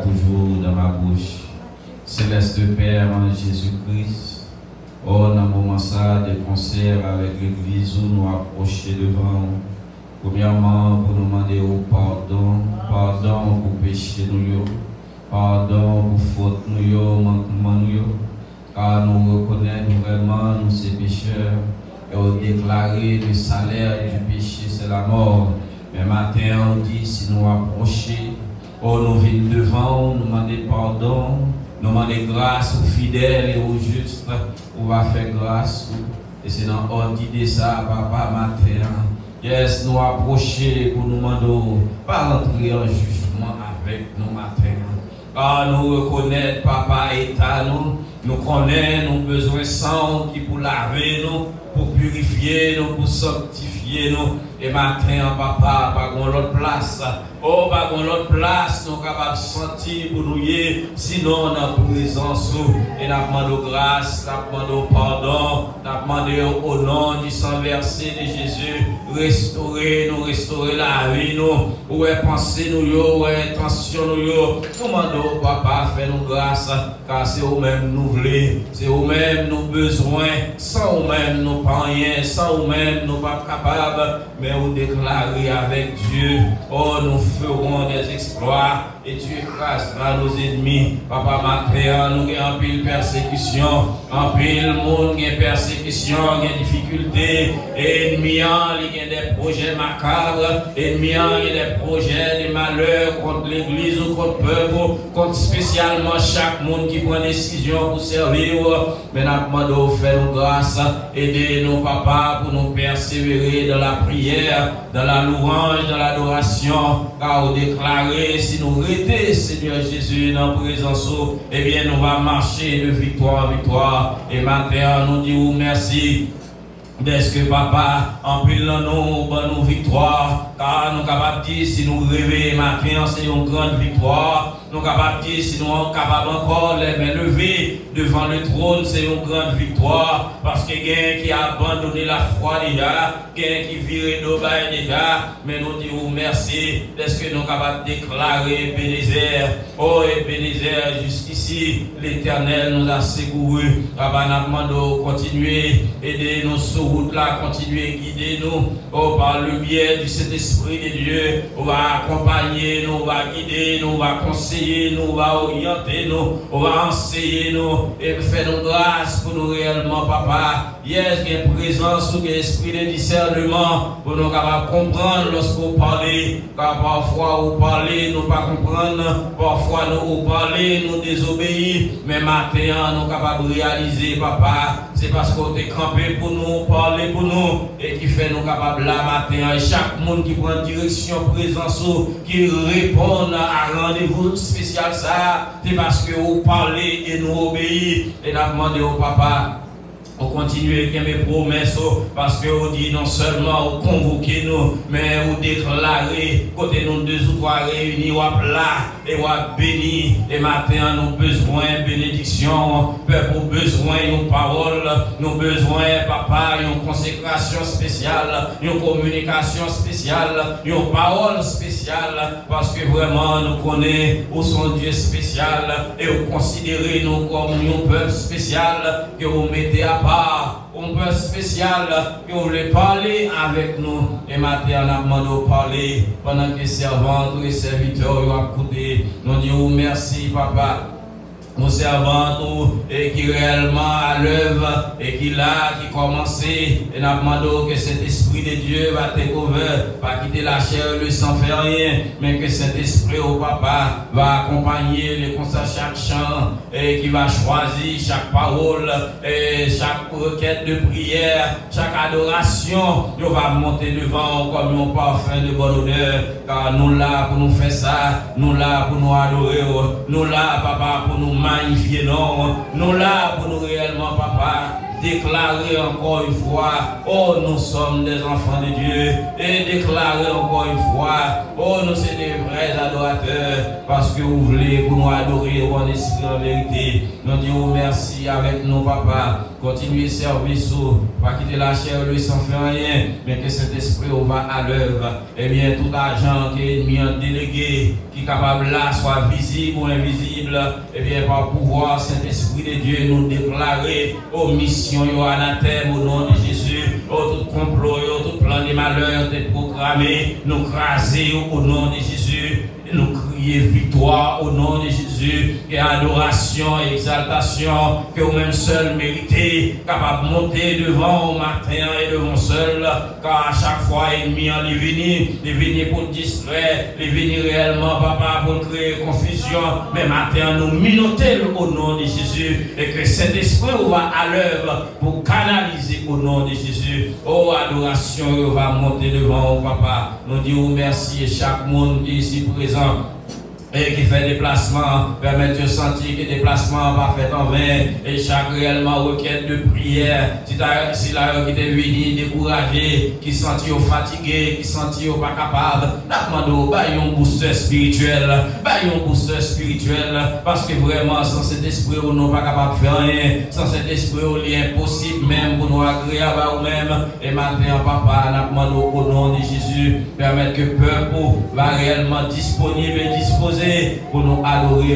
toujours dans ma bouche. Céleste Père en Jésus-Christ, oh, dans le moment ça, des concerts avec l'Église où nous approcher devant. Premièrement, pour nous demander au pardon, pardon pour péché nous, pardon pour faute nous, manquement nous, car nous reconnaissons vraiment nous ces pécheurs et on déclarer le salaire du péché c'est la mort. Mais matin on dit si nous approcher, oh nous venons devant, nous demander pardon, nous demander grâce aux fidèles et aux justes, on va faire grâce. Et c'est dans l'ordre de ça, papa, matin. Yes, nous approcher pour nous demander, pas entrer en jugement avec nous matin. Car nous reconnaître, papa, état nous connaissons nos besoins sang qui pour laver nous, pour purifier nous, pour sanctifier nous. Et matin, papa, pas l'autre place. Oh, pas l'autre place, nous sommes capables de sentir pour nous, sinon on a présence. Et nous demandons grâce, nous demandons pardon, nous demandons au nom du sang versé de Jésus, restaurer la vie, nous, où est pensée nous, où est intention nous, nous demandons, papa, fais-nous grâce, car c'est vous-même nous voulons, c'est vous-même nos besoins, sans vous-même nous pas rien, sans vous-même nous pas capables, mais vous déclarez avec Dieu, oh, nous ferons des exploits et tu écraseras nos ennemis. Papa, ma père, nous avons en pile persécution, en pile monde, il y a persécution, il y a difficulté, ennemis, il y a des projets macabres, ennemis, il y a des projets de malheur contre l'église ou contre le peuple, contre spécialement chaque monde qui prend décision pour servir. Mais nous demandons, fais-nous grâce, aidez-nous, papa, pour nous persévérer dans la prière, dans la louange, dans l'adoration, car vous déclarez, si nous restons, Seigneur Jésus, dans la présence, eh bien, nous allons marcher de victoire en victoire. Et maintenant, nous disons merci. Parce que papa, en plus nous victoire, car nous sommes capables de dire si nous rêvons matin, c'est une grande victoire. Nous sommes capables de dire si nous sommes capables encore de les lever devant le trône, c'est une grande victoire. Parce que quelqu'un qui a abandonné la foi déjà, quelqu'un qui vire d'Obaï déjà, mais nous disons merci, parce que nous sommes capables de déclarer Bénézer. Oh, Bénézer, jusqu'ici, l'Éternel nous a secourus. Papa, nous demandons de continuer, aider-nous sur route là, continuer à guider nous, oh, par le biais du Saint-Esprit de Dieu, on va accompagner nous, on va guider nous, on va conseiller nous, on va orienter nous, on va enseigner nous, et faire nous grâce pour nous réellement, papa. Yes, il y a une présence, il y a un esprit de discernement pour nous capables comprendre lorsqu'on parle, car parfois on parle, nous pas comprendre, parfois nous parlons, nous désobéir, mais maintenant nous capables de réaliser, papa, c'est parce qu'on est campé pour nous, parler pour nous, et qui fait nous capables là matin, et chaque monde qui prend direction, présence, qui répond à rendez-vous spécial, ça, c'est parce que vous parlez et nous obéissons, et nous demandons au papa. On continue avec mes promesses parce que on dit non seulement on convoquer nous, mais on déclarer côté nous deux ou trois réunis, on là et on béni. Et matin, nous besoin de bénédiction, peuple besoin de paroles, nous besoin, papa, une consécration spéciale, une communication spéciale, une parole spéciale, parce que vraiment nous connaissons où son Dieu spécial et vous considérez nous comme un peuple spécial que vous mettez à un peu spécial que vous voulez parler avec nous. Et maintenant, nous parler pendant que les servantes et les serviteurs ont écouté. Nous disons merci, papa. Nos servants et qui réellement à l'œuvre et qui là, qui commençait, et nous demandons que cet esprit de Dieu va te couvrir, pas quitter la chair le sang faire rien, mais que cet esprit au papa va accompagner les concerts chaque chant et qui va choisir chaque parole et chaque requête de prière, chaque adoration, nous va monter devant comme un parfum de bonne odeur, car nous là pour nous faire ça, nous là pour nous adorer, nous là papa pour nous magnifier, non, nous là pour nous réellement, papa, déclarer encore une fois, oh, nous sommes des enfants de Dieu, et déclarer encore une fois, oh, nous sommes des vrais adorateurs, parce que vous voulez pour nous adorer en esprit en vérité. Nous disons merci avec nous, papa. continuer service, pas quitter la chair lui sans faire rien, mais que cet esprit va à l'œuvre. Et bien, tout l'argent qui est mis en délégué, qui est capable là, soit visible ou invisible, et bien, par pouvoir, cet esprit de Dieu nous déclarer aux missions, aux anathèmes, au nom de Jésus, tout complot, tout plan de malheur, de programmé, nous craser au nom de Jésus. Nous crier victoire au nom de Jésus, et adoration et exaltation que vous-même seul méritez, capable de monter devant au matin et devant seul, car à chaque fois ennemi en les venir pour distraire, les venir réellement, papa, pour créer confusion, mais matin nous minoter au nom de Jésus, et que cet esprit va à l'œuvre pour canaliser au nom de Jésus. Oh, adoration va monter devant, papa. Nous disons merci et chaque monde qui est ici présent et qui fait des placements, permettre de sentir que des déplacements va fait en vain, et chaque réellement requête de prière, si là qui est venu découragé, qui sentit fatigué, qui sentit pas capable, demandons un booster spirituel, parce que vraiment sans cet esprit on n'est pas capable de faire rien, sans cet esprit on est impossible même pour nous agréable à nous-mêmes. Et maintenant papa, nous demandons au nom de Jésus, permettre que le peuple va réellement disponible et disposé pour nous adorer,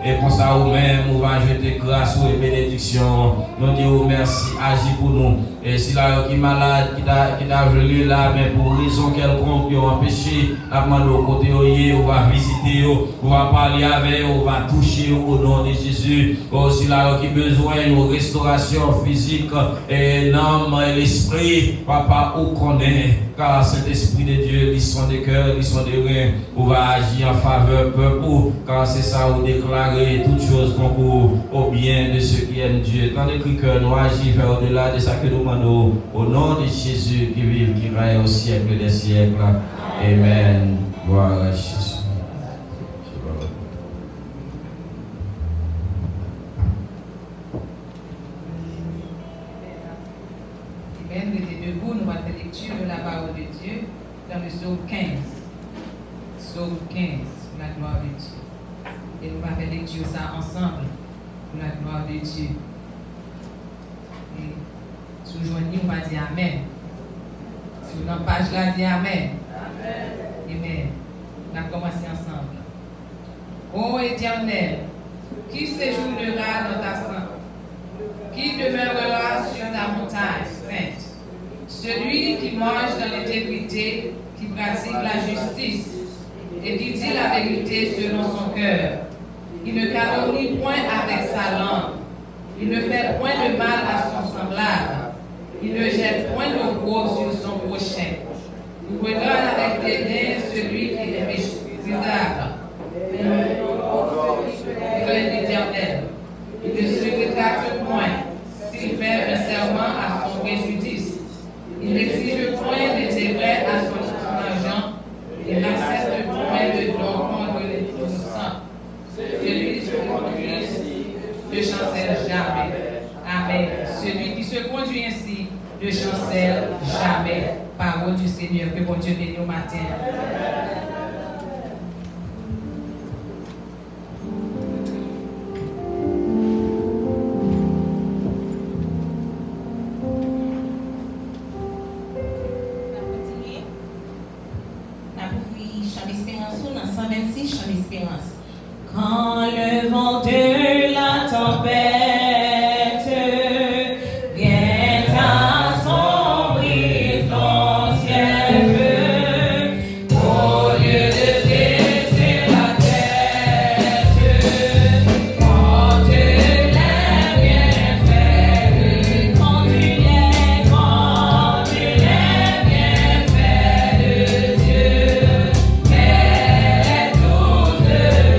et pour ça vous-même vous va jeter grâce et bénédiction. Nous disons merci, agis pour nous. Et si là qui est malade, qui t'a venu là, mais pour raison quelconque qui a empêché, nous côté on va visiter, on va parler avec, on va toucher au nom de Jésus. Si là qui a besoin de restauration physique et l'âme et l'esprit, papa, on connaît, car cet esprit de Dieu, ils sont des cœurs, ils sont des reins, on va agir en faveur peuple, car c'est ça, on déclarer toutes choses concours au bien de ceux qui aiment Dieu. Dans les cœurs, nous agissons vers au-delà de ça que nous demandons, au nom de Jésus qui vit, qui règne au siècle des siècles. Amen. Gloire à Jésus. Amen. Mettez debout, nous allons faire lecture de la parole de Dieu dans le psaume 15. Psaume 15, pour la gloire de Dieu. Et nous allons faire lecture ça ensemble, pour la gloire de Dieu. Et si vous joignez, on va dire Amen. Si vous dans la page là, dites Amen. Amen. On va commencer ensemble. Ô Éternel, qui séjournera dans ta sainte, qui demeurera sur ta montagne sainte, celui qui marche dans l'intégrité, qui pratique la justice et qui dit la vérité selon son cœur. Il ne calomnie point avec sa langue, il ne fait point de mal à son semblable, il ne jette point de gros sur son prochain. Il regarde avec dédain celui qui est misérable. L'Éternel, il ne se rétracte point s'il fait un serment à son préjudice. Il n'exige point d'intérêt à son argent. Il n'accepte point de don contre les innocents. Celui qui se conduit ainsi ne chancelle jamais. Amen. Celui qui se conduit ainsi ne chancelle jamais. Parole du Seigneur, que bon Dieu bénisse au matin. Quand le vent de la tempête vient assombrir ton ciel, au lieu de baisser la tête, quand les bienfaits, quand les bienfaits de Dieu, elle est douce.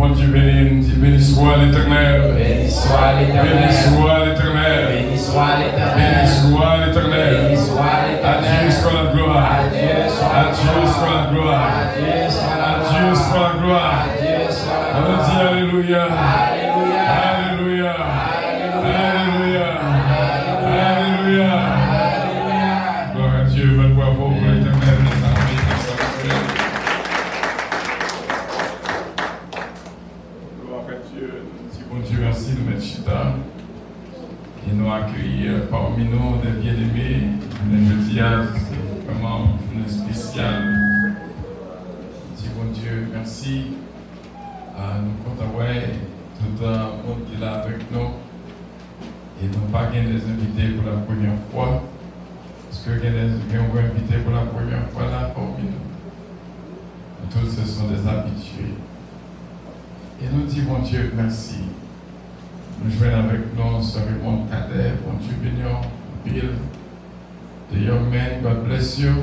bon Dieu béni, béni soit l'Éternel. Béni soit l'Éternel. Béni soit l'Éternel. Béni soit l'Éternel. Béni soit l'Éternel. Béni soit l'Éternel. À Dieu soit la gloire. À Dieu soit la gloire. À Dieu soit la gloire. À Dieu soit la À Dieu soit la gloire. gloire. À Dieu soit la On gloire. dit Alléluia. Alléluia. Alléluia. Alléluia. Alléluia. Alléluia. Gloire à Dieu. Bonne bravo pour l'Éternel. Gloire à Dieu. Bon Dieu, merci de mettre Chita et nous accueillir parmi nous des bien-aimés. Le jeudi, c'est vraiment une journée spéciale. Dis bon Dieu, merci. Nous comptons tout le monde qui est là avec nous. Et nous pas des invités pour la première fois. Parce que nous avons invités pour la première fois là parmi nous. Tous ce sont des habitués. Et nous disons, bon Dieu, merci. Nous jouons avec nous, Sœur Raymond Cadet, bon Dieu bénissons, Bill, the young man, God bless you.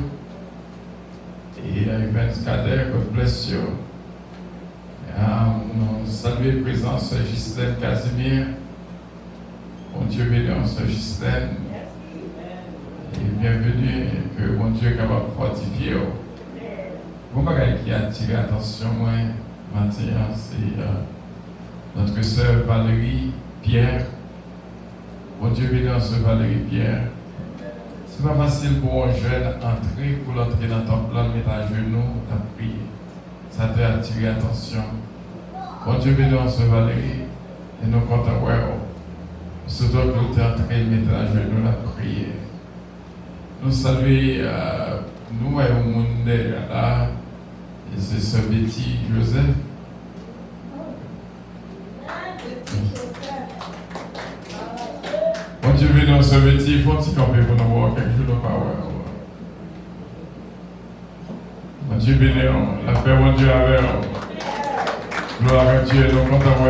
Et Evans Cadet, God bless you. Nous saluons la présence de Ghislaine Casimir. Bon Dieu bénissons, Sœur Ghislaine. Et bienvenue, et que bon Dieu est capable de fortifier. Bon bagage qui a attiré l'attention, moi, matin, c'est notre sœur Valérie Pierre. Bon Dieu bénisse sœur Valérie Pierre. C'est pas facile pour un jeune entrer, pour l'entrer dans ton plan, mettre à genoux, à prier. Ça t'a attiré l'attention. Bon Dieu bénisse sœur Valérie. Et nous comptons, surtout que tu es entré, mettre à genoux, à prier. Nous saluons, nous et au monde là, et c'est sœur Betty Joseph. Bon Dieu bénisse sœur Betty, il faut que tu campes pour nous voir quelque chose de pas. Bon Dieu bénisse, la paix, bon Dieu avec nous. Gloire à Dieu, nous comptons.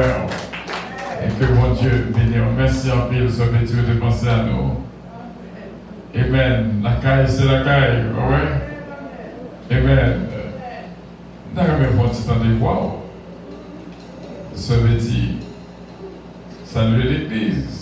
Et que bon Dieu bénisse. Merci en pile, sœur Betty, de penser à nous. Amen. La caille, c'est la caille. Ouais. Amen. Nous avons même un petit temps de voir. Sœur Betty, saluez l'église.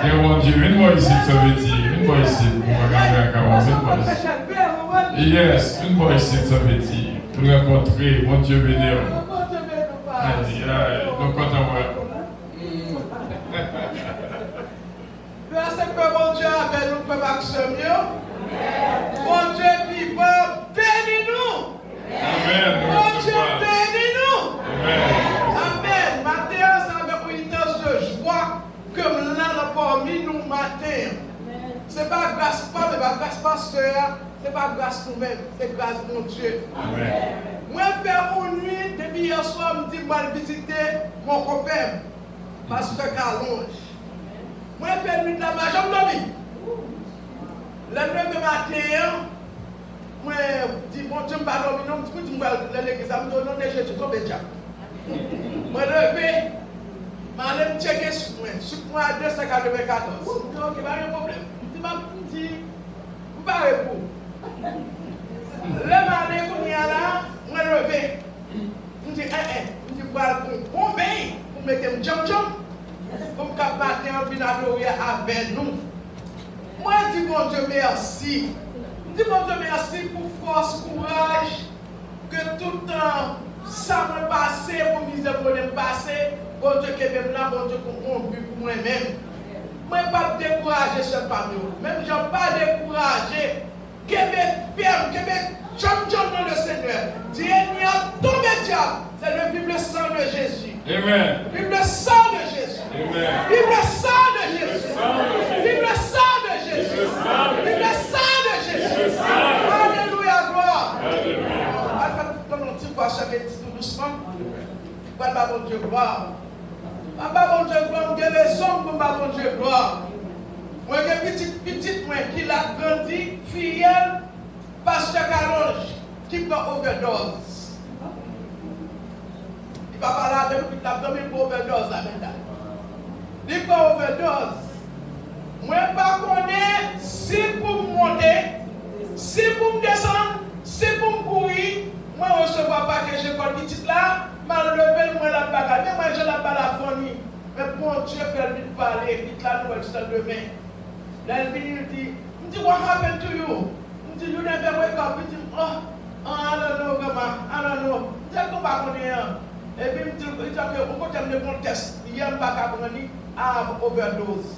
Et mon Dieu, une-moi ici, Sœur Betty. Une-moi ici. Pour regarder à Cameroun. Yes, une-moi ici, Sœur Betty. Pour nous rencontrer. Mon Dieu béni. Aïe, aïe. Nous comptons. Merci que mon Dieu avec nous, Père Maximien. Mon Dieu vivant, bénis-nous. Amen. Mon Dieu, bénis-nous. Amen. Amen. Matin, c'est avec une intense de joie que nous l'avons parmi nous matin. Ce n'est pas grâce pas, mais pas grâce pasteur, ce n'est pas grâce nous-mêmes, c'est grâce mon Dieu. Amen. Moi, faire une nuit, depuis hier soir, je me dis, je visiter mon copain, pasteur Carlonge. Moi, je fais une nuit de la majorité. Le 9 matin, moi, je dis, bon Dieu, je ne vais pas dormir, je me dis, je vais l'église, je me dis, non, je suis tombé déjà. Moi, je levé, je vais checker sur moi. Sur moi, 294. Je dis, ok, pas de problème. Je dis, je ne vais pas répondre. Le matin, quand il y a là, je me levé. Je dis, je dis, pour mettre un jump. Comme qu'à matin, on vient adorer avec nous. Moi, je dis, bon Dieu, merci. Je dis, bon Dieu, merci pour force, courage, que tout le temps, ça me passe, pour misère, pour me passer. Bon Dieu, qui est même là, bon Dieu, pour moi-même. Moi, je ne vais pas décourager ce parmi vous. Même je ne vais pas décourager. Que mes fermes, que mes jump dans le Seigneur. Dieu n'y a tombé diable. C'est le vivre le sang de Jésus. Amen. Vive le sang de Jésus. Amen. Vive le sang de Jésus. Vive le sang de Jésus. Vive le sang de Jésus. Alléluia, gloire. Alléluia. Comme on dit, quoi, ça fait tout doucement. Papa, bon Dieu, gloire. Papa, bon Dieu, gloire. Je les hommes pour ma bon Dieu, gloire. Moi, j'ai petite, moi, qui l'a grandi, filleule, pasteur Carlonge, qui prend overdose. Il va parler avec lui, il a dormi pour overdose là maintenant. Si vous me descendez, si vous me courez, moi je ne recevoir pas que j'ai pas petite là, je vais lever moi la bagarre, mais moi je la pas la famille. Mais bon Dieu fait vite parler, vite la nouvelle c'est demain. Là il dit, what happened to you? Il dit, you never wake up. Il dit, oh, I don't know, Gama, I don't know. Il dit, comment pas qu'on est. Et puis il dit que au côté de mon test, il y a un bac à I have overdose.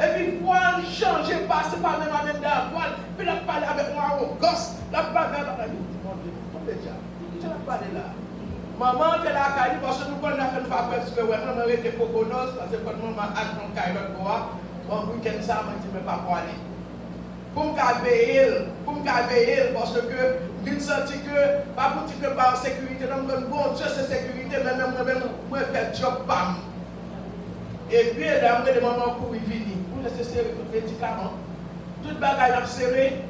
Et puis voilà, changer, passer par même à même d'avoine, puis la parler avec moi au gosse, la bagarre dans la vie. Mon Dieu, tombez déjà. Tu n'as pas de là. Maman, tu es là, Kali, parce que nous connaissons fait une fois parce que maman était coconos, parce que quand maman a acheté un Kali, on week-end ça, je ne dis pas pour aller. Pour me veiller, parce que je sens que, pas pour dire que par sécurité, non, bon Dieu, c'est sécurité, mais même moi, je fais job, bam. Et puis, là, je demande pour y venir, pour laisser serrer tout médicament. Tout le bagage a serré.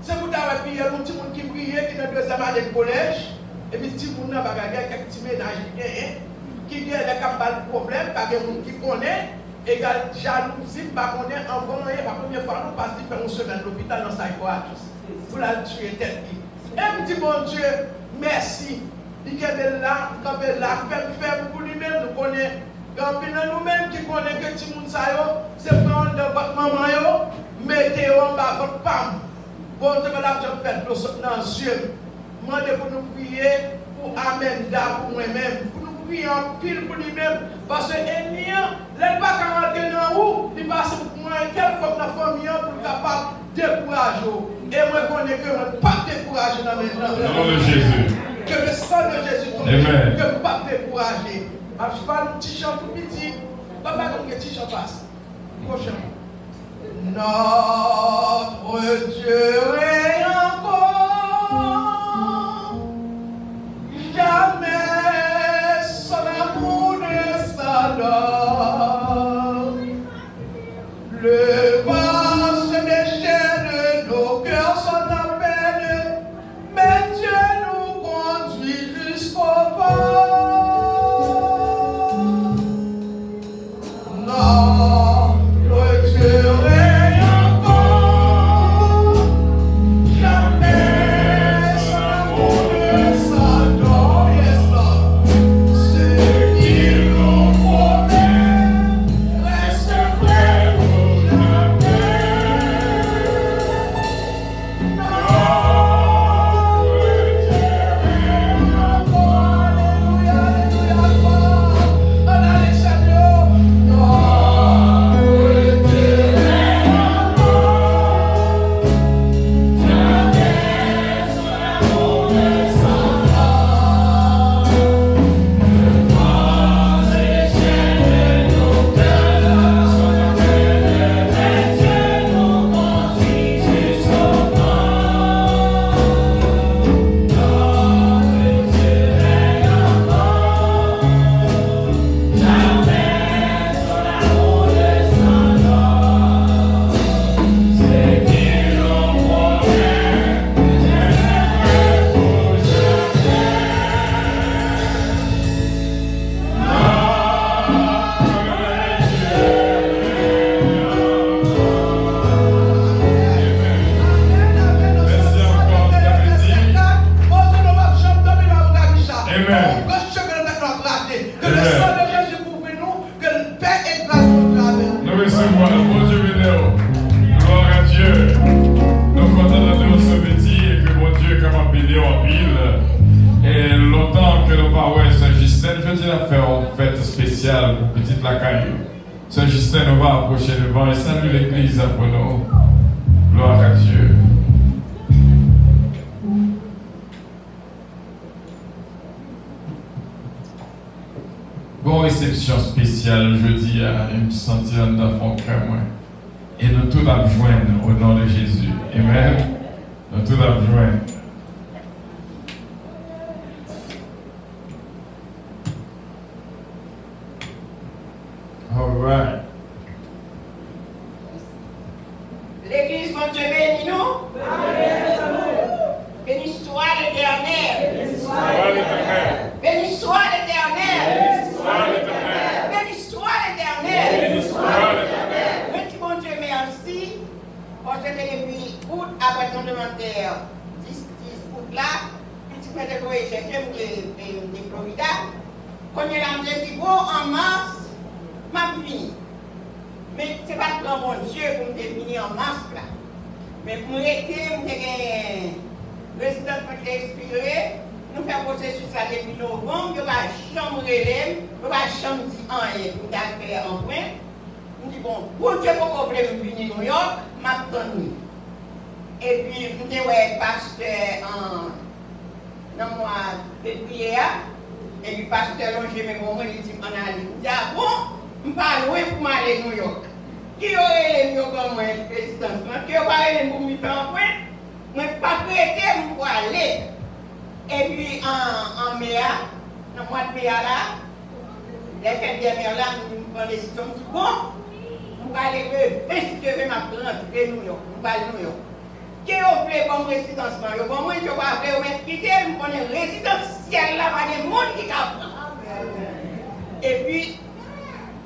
C'est pour avoir fait un petit monde qui brillait, qui est dans deuxième année de collège, et puis, si vous avez quelques petits ménages qui ont des problèmes, pas de monde qui connaît. Égal jalousie, par contre, en la première fois, nous passons une semaine à l'hôpital dans sa psychiatriste. Pour la tuer tête. Et me dit, mon Dieu, merci. Il y a là, quand elle a fait pour lui-même, nous connaissons. Quand nous-mêmes qui connaissons que tout le monde c'est prendre votre maman, mettez en bas votre femme. Bon Dieu, là, je fais dans les yeux. Demandez pour nous prier pour Amenda, pour moi-même. Prier en pile pour lui-même, parce que il n'est pas qu'à rentrer dans où, il passe pour moi, quelle fois que la famille pour capable de décourager. Et moi, je connais que je ne peux pas décourager dans mes mains. Au nom de Jésus. Que le sang de Jésus tombe, que je ne peux pas décourager. Je parle un petit chant tout petit, papa, comme un petit chant passe. Prochain. Notre Dieu est encore jamais. Le vent se déchaîne, nos cœurs sont en peine, mais Dieu nous conduit jusqu'au port. Notre Dieu est encore jamais son amour ne s'adore. Yes, Lord. Ce qu'il nous promet reste vrai pour jamais. Notre Dieu est encore. Alléluia, alléluia. On a les Seigneur. Notre Dieu est encore. Jamais son amour ne s'en va. Le vent se déchaîne, nos cœurs sont en peine, mais Dieu nous conduit jusqu'au port. Notre Dieu est encore. Jamais son amour ne s'endort. C'est qu'il nous promet, c'est vrai pour jamais. Merci encore, Samedi. Amen. Que le sang de Jésus couvre nous, que le paix et grâce nous avec nous. Nous recevons la bon Dieu bénéo. Gloire à Dieu. Nous comptons de ce petit et que mon Dieu comme un béni en pile. Et longtemps que nous parlons Saint-Justin, je dis la faire une fête spéciale pour petite Lacaille. Saint-Justin nous va approcher devant et salue l'église pour nous. Gloire à Dieu. Bon réception spéciale jeudi à une centaine d'enfants comme et nous tous à joindre au nom de Jésus. Amen. Nous tous à joindre. All right. L'église, mon Dieu, bénis-nous. Béni soit l'Éternel. Béni soit l'Éternel. Béni soit l'Éternel. Petit bon Dieu, merci. Parce que depuis août à après ton demandeur, 10 foot là, petit peu de trouver chercher de Florida. Quand il a dit, bon, en mars, m'a fini. Mais ce n'est pas le bon Dieu pour me définir en mars là. Mais pour m'arrêter, je vais résidence qui est expirée, nous faisons processus ça depuis novembre, je vais chambre relève, je vais chambre dire pour faire un point. Je dis bon, pour Dieu pour venir New York, m'attendre. Et puis, je dis ouais, pasteur dans le mois de février, et puis pasteur Longé, mais bon, il dit on a dit, ah bon, je ne vais pas loin pour aller à New York. Qui aurait les mieux comme moi, le président? Qui aurait les pour me faire un point? Je ne suis pas prêté pour aller. Et puis en mai, dans le mois de mai, là, les fêtes de mai, là, je prends des décisions. Je dis bon, je vais aller le 26 février, je vais rentrer New York. Je vais aller à New York. Qui offre comme résidence? Moi, je vais faire quitter, je prends une résidentielle là, il y a des gens qui capent. Et puis,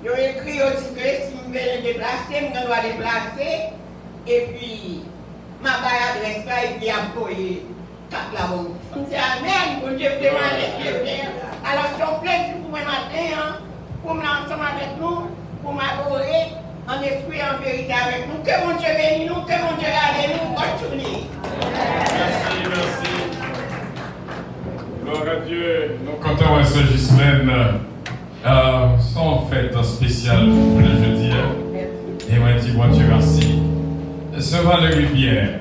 je vais écrire aussi que si je vais me déplacer, je dois déplacer. Et puis, ma baille adresse là, et puis appuyer 4 là-bas. Je dis, amen, pour Dieu, alors, si on plaît pour moi matin, pour m'ensemble avec nous, pour m'adorer, en esprit et en vérité avec nous. Que mon Dieu bénisse nous, que mon Dieu garde nous, bonne journée. Merci, merci. Gloire à Dieu. Nous comptons à Sœur Ghislaine. Son fête spéciale pour le jeudi. Et moi, je dis, bon Dieu, merci. Sœur Valérie Pierre,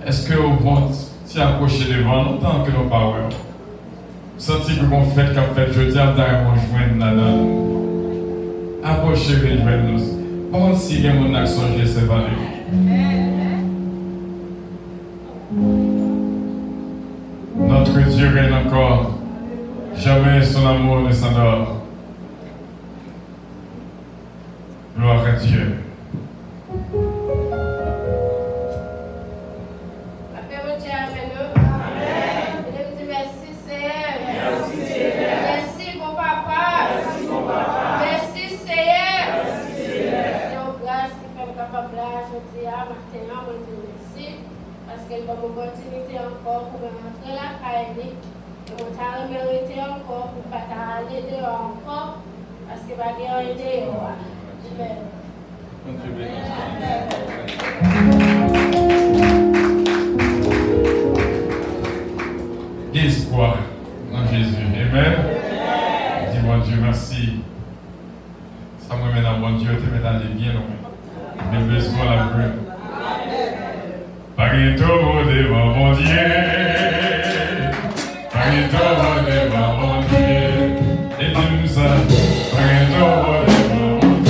est-ce que vous vont s'y approcher devant nous tant que nous parlons? Senti que vous faites qu'en fait, je dis à vous joindre là-dedans. Approchez et joignez-nous. Comment si mon action, j'ai Sœur Valérie? Notre Dieu règne encore. Jamais son amour ne s'endort. Gloire à Dieu. Merci Seigneur. Merci mon papa. Merci Seigneur. C'est une grâce qui fait capable aujourd'hui maintenant, on dit merci parce qu'elle va m'opportunité encore pour rentrer la caille. Et on t'a mérité encore pour ne pas aller dehors encore parce que va bien aider. Amen. Espoir en Jésus. Amen. Dis bon Dieu merci. Ça me met dans bon Dieu, te met d'aller bien loin. Même besoin la brûle. Parito devant mon Dieu. Parito devant mon Dieu. Et dis-nous ça. Parito devant mon Dieu. Amen.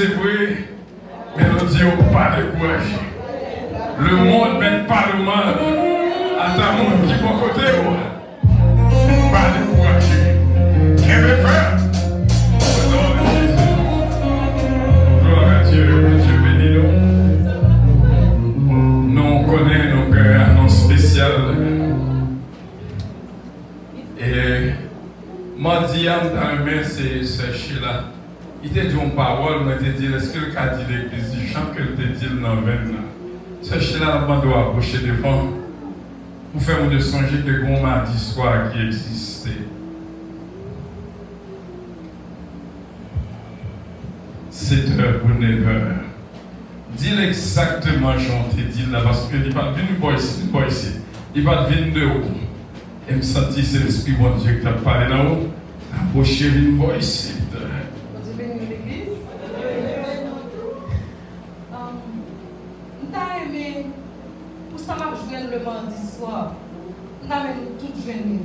c'est vrai, mais nous disons pas décourager. Le monde ne met pas le mal à ta monde qui est bon côté. Pas décourager. Et bien faire. Au nom de Jésus. Gloire à Dieu, Dieu béni nous. Nous connaissons un nom spécial. Et mardi, dans le main, c'est Sheila. Il t'a dit une parole, mais il t'a dit, est-ce que le cas dit l'église, il chante que le t'a dit dans le veine. C'est Sheila, on doit approcher devant pour faire de songer que le mardi soir qui existait. C'est heure pour 9 heures. Dis-le exactement, Jean, t'ai dit là, parce qu'il va venir ici, il va venir de haut. Et me sentir c'est l'Esprit bon Dieu qui t'a parlé là haut. Approchez une voix ici. Dieu bénit l'église. Nous avons aimé, pour ça, je viens le mardi soir. Nous avons tout jeune.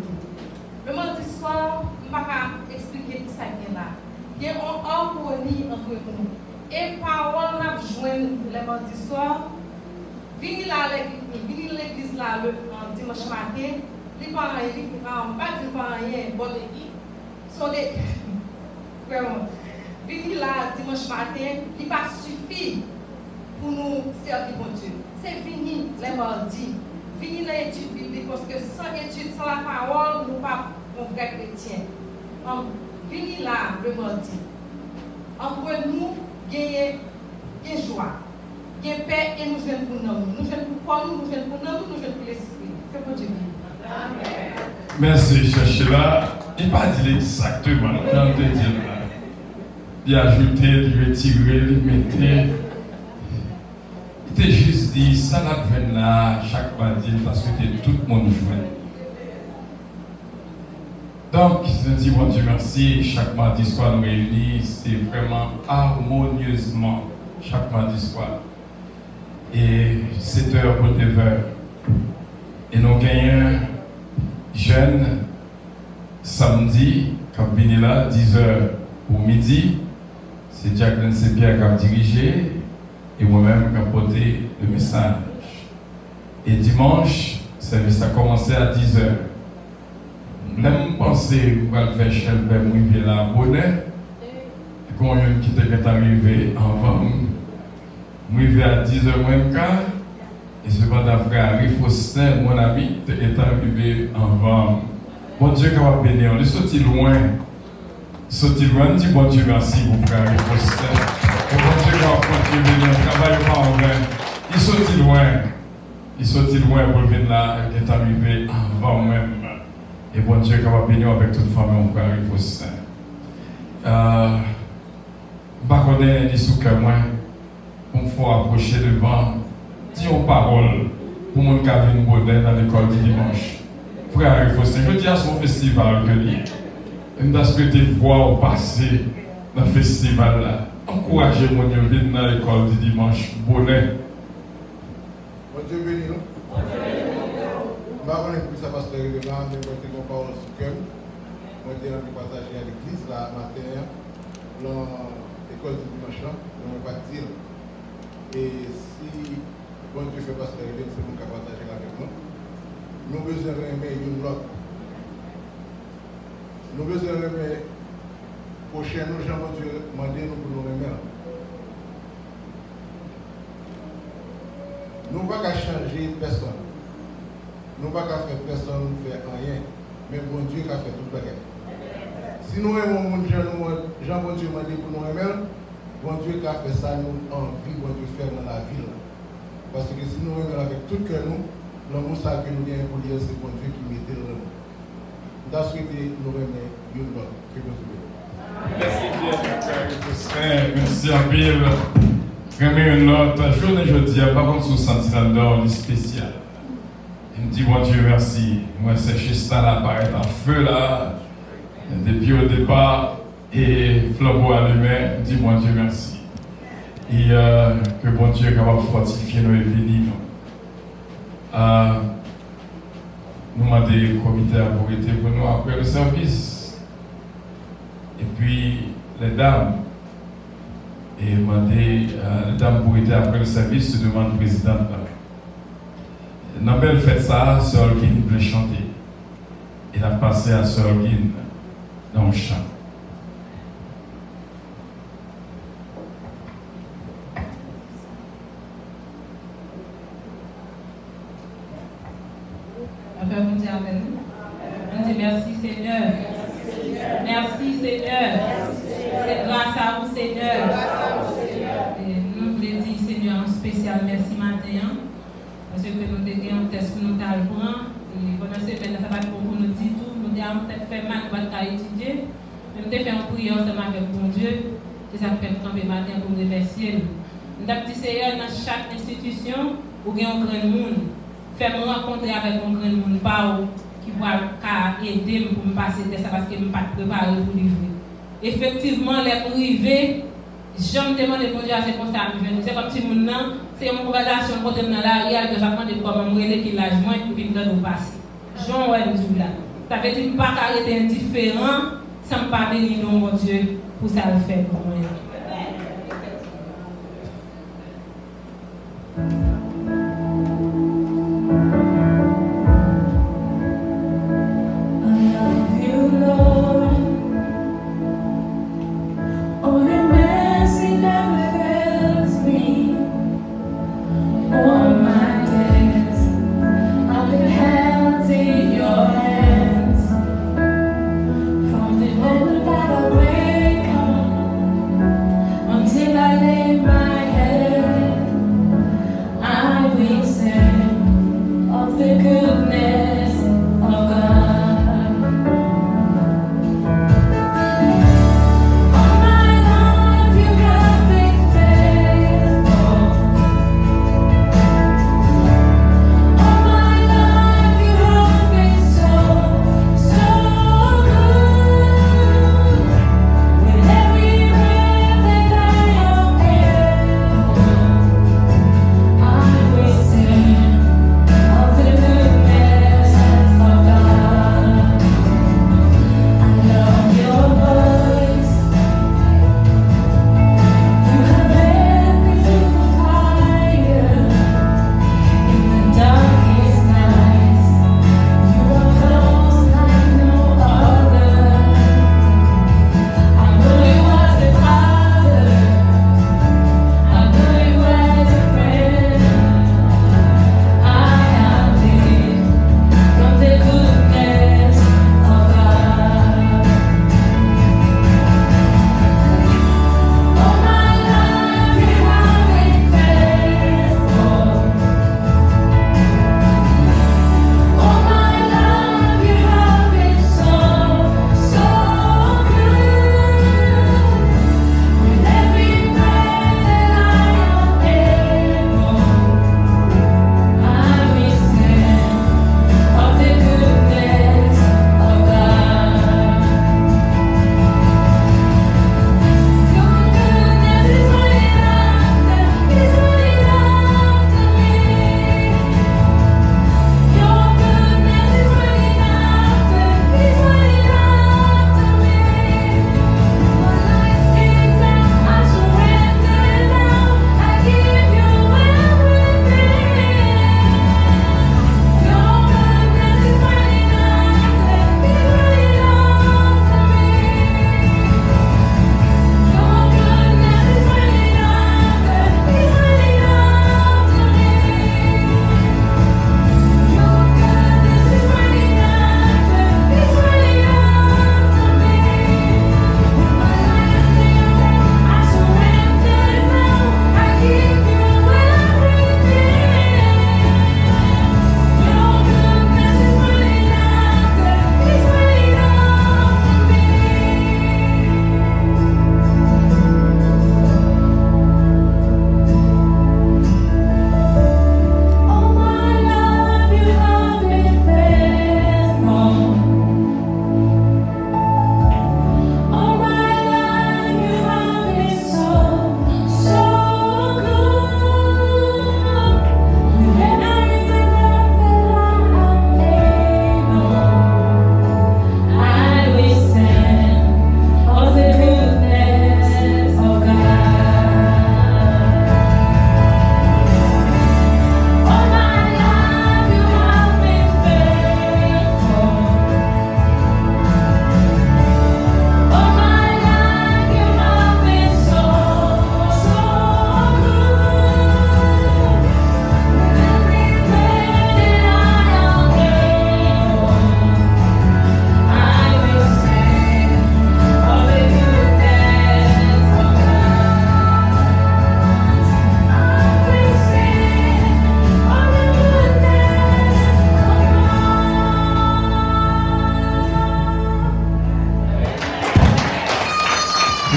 Le mardi soir, je ne vais pas expliquer tout ça qui est là. Il y a une harmonie entre nous. Et parole, nous avons joué le mardi soir. Venez l'église là le dimanche matin. Les parents, pas des parents, bon, sont des. Vraiment. Venir là dimanche matin, il pas suffit pour nous servir bon Dieu. C'est fini les mardis. Venir l'étude biblique parce que sans étude, sans la parole, nous ne sommes pas un vrai chrétien. Venir là le mardi. Entre nous, il y a joie, il y a paix et nous jouons pour nous. Nous jouons pour Paul, nous jouons pour nous, nous jouons pour l'Esprit. Que bon Dieu. Merci, Sheila. Il n'a pas dit exactement, dans te dire là. Il a ajouté, il retiré, il mettait. Il t'a juste dit, ça la peine là, chaque mardi, parce que tout le monde joue. Donc, je dis, bon Dieu, merci. Chaque mardi soir, nous réunis, c'est vraiment harmonieusement, chaque mardi soir. Et 7h pour 9h. Et nous gagnons jeune samedi, quand venu là, 10h au midi. C'est Jacqueline Saint-Pierre qui a dirigé et moi-même qui a porté le message. Et dimanche, le service a commencé à 10h. Même penser qu'on va le faire chez le père Mouivé là, bonnet. Et quand on qui était arrivé avant, Mouivé à 10h moins quart. Et cependant, frère Rifaustin, mon ami, est arrivé avant. Bon Dieu, qui va bénir. Il est sorti loin. Il sorti loin. Dis bon Dieu, merci, mon frère Rifaustin. Et bon Dieu, qui va continuer bénir. Il travaille pas en vain. Il sorti loin. Il sorti loin pour venir là. Il est arrivé avant même. Et bon Dieu, qui va bénir avec toute famille, mon frère Rifaustin. Je ne connais pas sous que moi. On faut approcher devant. Disons parole pour mon cas de bonheur dans l'école du dimanche. Frère Rifaustin, je dis à son festival que lui, je vais souhaiter voir au passé dans le festival là. Encouragez mon Dieu, venir dans l'école du dimanche. Bonheur. Bon Dieu béni, non? Je ne sais pas si ça passe par le devant, mais je vais vous parler sur le cœur. Je vais vous partager à l'église là, matin, dans l'école du dimanche là, on va partir. Et si bon Dieu fait passer la c'est nous qui partager avec nous. Nous avons besoin de remettre une bloc. Nous avons besoin de remettre prochain nous, Jean Dieu, demander nous pour nous remettre. Nous ne pouvons pas changer personne. Nous ne pouvons pas faire personne faire rien. Mais bon Dieu qui a fait tout le bagage. Si nous aimons mon Jean Dieu m'a dit pour nous remettre, bon Dieu qui a fait ça, nous envie, bon Dieu faire dans la ville. Parce que si nous remettons avec tout cœur, l'amour que nous avons pour dire, c'est bon Dieu qui mettait le nom. Nous avons souhaité nous remettre une bloc. Merci bien, merci à Bill. Remettre une note. Journée jeudi, par contre, sous sentiment spécial. Il me dit, bon Dieu, merci. Moi, c'est juste ça là, paraît en feu là. Depuis au départ, et flambeau allumé, il me dit, bon Dieu, merci. Et que bon Dieu est capable de fortifier nos bénis. Nous avons des comités à autorité pour nous après le service. Et puis les dames. et demander à la dame pour être après le service, se demande présidente. Dans belle fête ça, Sœur Guine voulait chanter. Il a passé à Sœur Guine dans le chant. Après, on dit Amen. On dit merci Seigneur. Merci Seigneur. C'est grâce à vous Seigneur. Et nous voulons dire Seigneur un spécial merci matin. Parce que nous avons un test pour nous prendre. Et pendant cette semaine, ça va être pour nous dire tout. Nous avons peut-être fait mal, nous allons étudier. Nous avons fait un prière ensemble avec bon Dieu. Et ça fait camper matin pour nous remercier. Nous avons dit Seigneur, dans chaque institution, où il y a un grand monde. Fais-moi rencontrer avec un grand monde qui va aider pour me passer de ça parce que je ne suis pas préparé pour livrer. Effectivement, les privés, je me demande de Dieu à ces constats. C'est comme si c'est une conversation contre dans l'arrière que j'apprends comment me relève qui l'âge moins et puis me donne au passé. Jean ouais me là. Ça veut dire que je ne peux pas arrêter indifférent sans me pas bénir mon Dieu pour ça le faire pour moi. From the moment that I wake up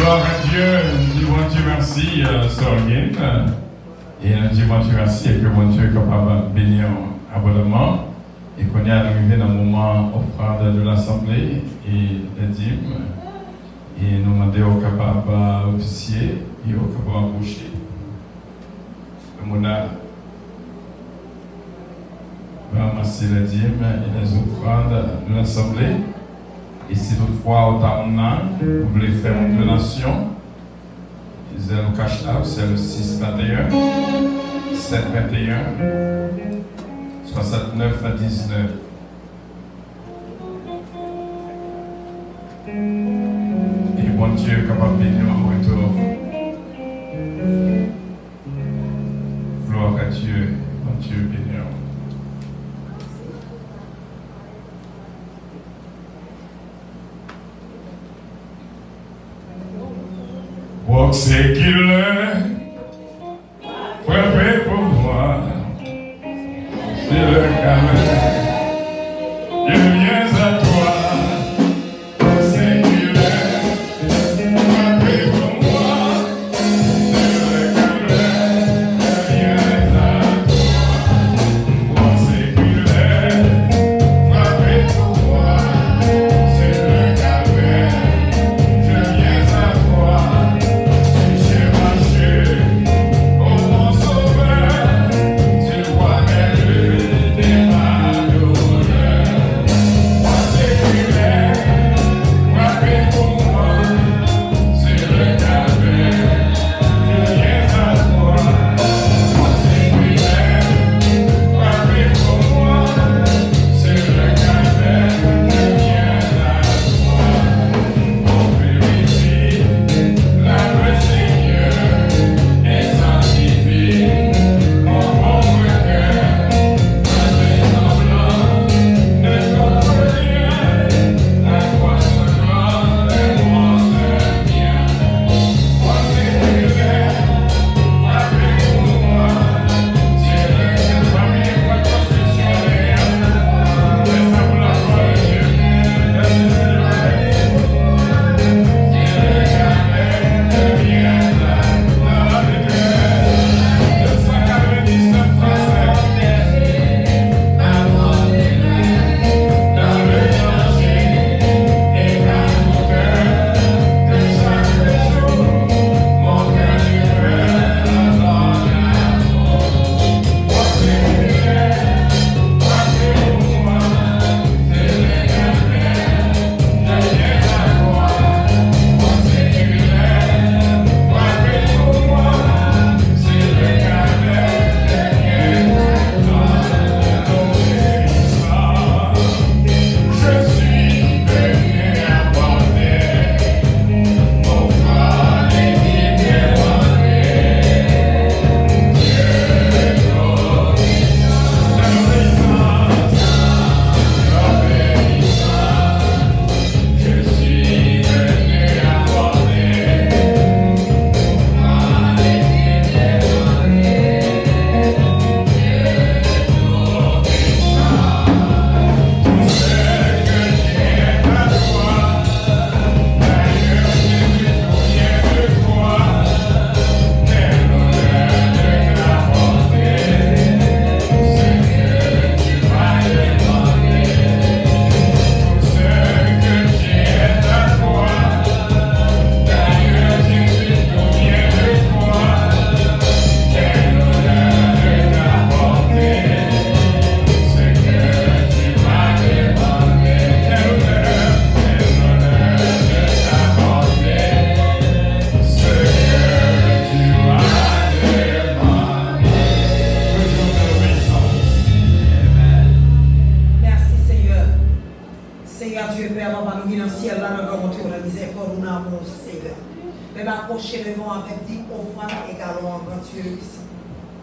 Gloire à Dieu, nous disons Dieu merci, Sorgin. Et nous disons Dieu merci et que mon Dieu est capable de bénir abondamment. Et qu'on est arrivé dans le moment offrande de l'Assemblée et des dîmes. Et nous demandons aux capables officiers et aux capables embauchés. Le monarque va ramasser les dîmes et les offrandes de l'Assemblée. Et si toutefois, au temps vous voulez faire une donation, c'est le cash out, c'est le 621 721 69 19. Et bon Dieu est capable de bénir en retour. Gloire à Dieu, bon Dieu bénir. C'est qu'il est frappé pour moi, c'est le calme, je viens à toi. C'est qu'il est frappé pour moi, c'est le calme, je viens à toi. C'est qu'il est frappé pour moi, c'est le calme, je viens à toi.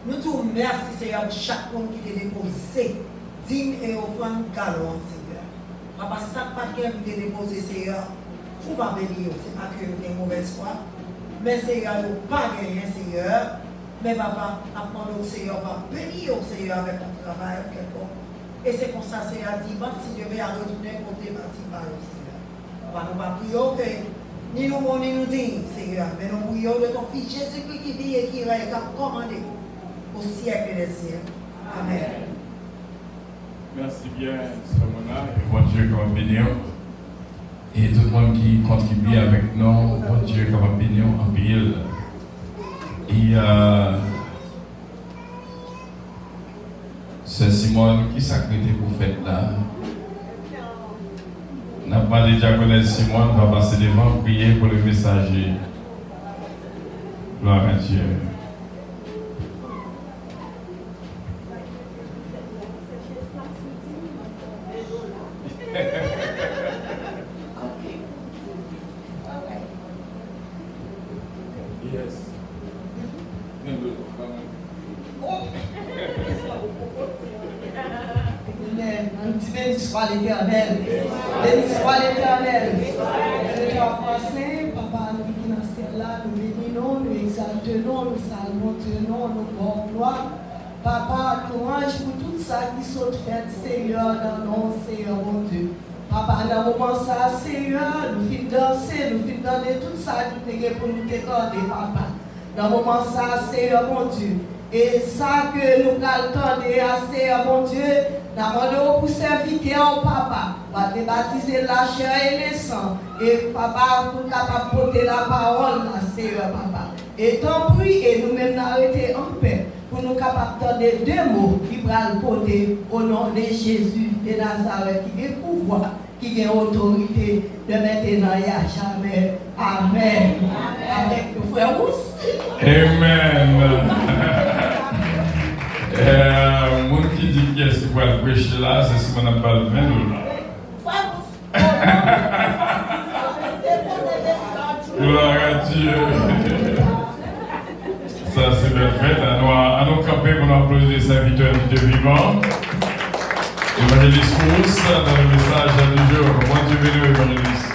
Nous te remercions, Seigneur, pour chaque monde qui t'a déposé, digne et offrande galon, Seigneur. Papa, chaque paquet qui t'a déposé, Seigneur, pour pas bénir, c'est pas que vous avez mauvaise foi, mais Seigneur, nous pas gagné, Seigneur. Mais papa, apprends-nous, Seigneur, va bénir, Seigneur, avec notre travail, quelconque. Et c'est comme ça, Seigneur, dit, si je vais à retourner côté bâti par le Seigneur. Papa, nous pas prier que ni nous mon ni nous dignes, Seigneur, mais nous prions de ton Fils Jésus-Christ qui vit et qui règne, qui a commandé au siècle des siècles. Amen. Merci bien, Mona, et bon Dieu qui va bénir. Et tout le monde qui contribue avec nous, bon Dieu qui va bénir en pile. Et c'est Simone qui s'acrète pour faire là. N'a pas déjà connaître Simone, va passer devant, prier pour le messager. Gloire à Dieu. Yes. Un petit béni soit l'Éternel. Béni soit l'Éternel. C'est en français, Papa, nous qui dans ce là, nous bénissons, nous exaltons, nous saluons, nous portons gloire. Papa, louange pour tout ça qui sont fait, Seigneur, dans nos Seigneur, mon Dieu. Papa, dans le moment ça, Seigneur, nous finissons danser, nous finissons donner tout ça qui est pour nous décorder, Papa. Dans le moment ça, Seigneur, mon Dieu. Et ça que nous attendons, Seigneur, mon Dieu, nous demandons pour servir au Papa, va te baptiser la chair et le sang. Et Papa, pour capable porter la parole, Seigneur, Papa. Et tant pis, et nous-mêmes n'arrêter en paix. Pour nous capables d'entendre deux mots qui vont le porter au nom de Jésus de Nazareth, qui a pouvoir, qui a autorité de maintenant et à jamais. Amen. Avec le frère Rousse. Amen. Mon qui dit qu'est-ce qu'il va le prêcher là, c'est ce qu'on appelle le vin. Gloire à Dieu. Ça, c'est bien fait. À nous camper pour nous applaudir les serviteurs du Dieu vivant. Évangéliste Rousse, dans le message du jour. Bon Dieu béni, évangéliste.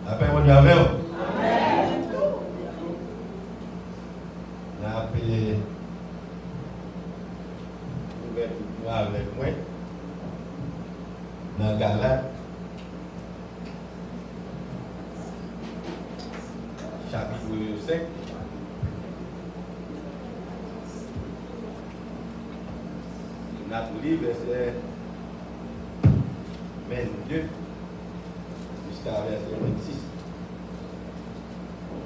Après, on y avait. Amen. On a appelé avec moi dans Galate, chapitre 5. On a lu verset 22 jusqu'à verset 26.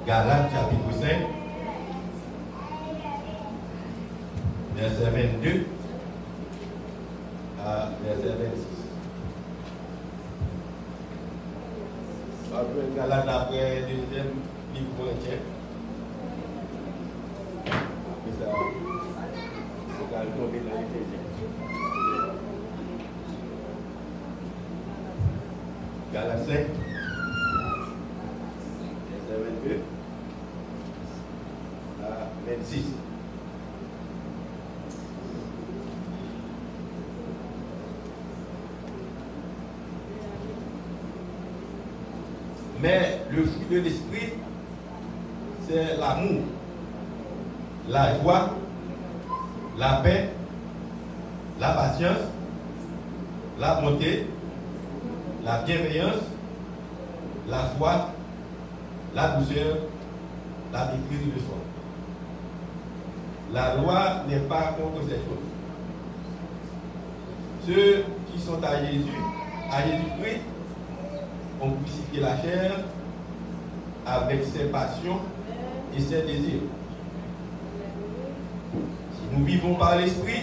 Galates chapitre 5, verset 22 à verset 26. Après Galates, après deuxième livre Corinthiens. Et ça, c'est quand même tombé dans l'Éphésiens. Galates 5, verset 22 à 26. Mais le fruit de l'esprit, c'est l'amour, la joie, la paix, la patience, la bonté, la bienveillance, la foi, la douceur, la maîtrise de soi. La loi n'est pas contre ces choses. Ceux qui sont à Jésus-Christ, ont crucifié la chair avec ses passions et ses désirs. Si nous vivons par l'esprit,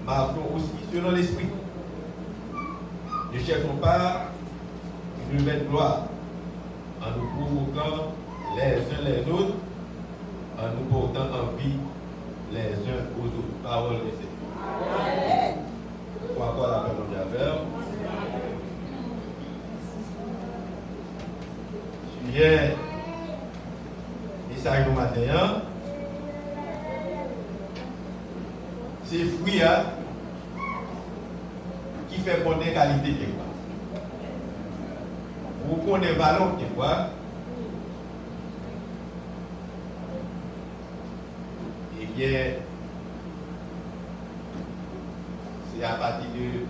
marchons aussi selon l'esprit. Ne cherchons pas une nouvelle gloire en nous provoquant les uns les autres, en nous portant envie les uns aux autres. Parole de Seigneur. Faut encore la paix mondiale. bien, message du matin, c'est fruit qui fait bonne qualité quelque part. Vous connaissez valeur quelque part. Eh bien, c'est à partir de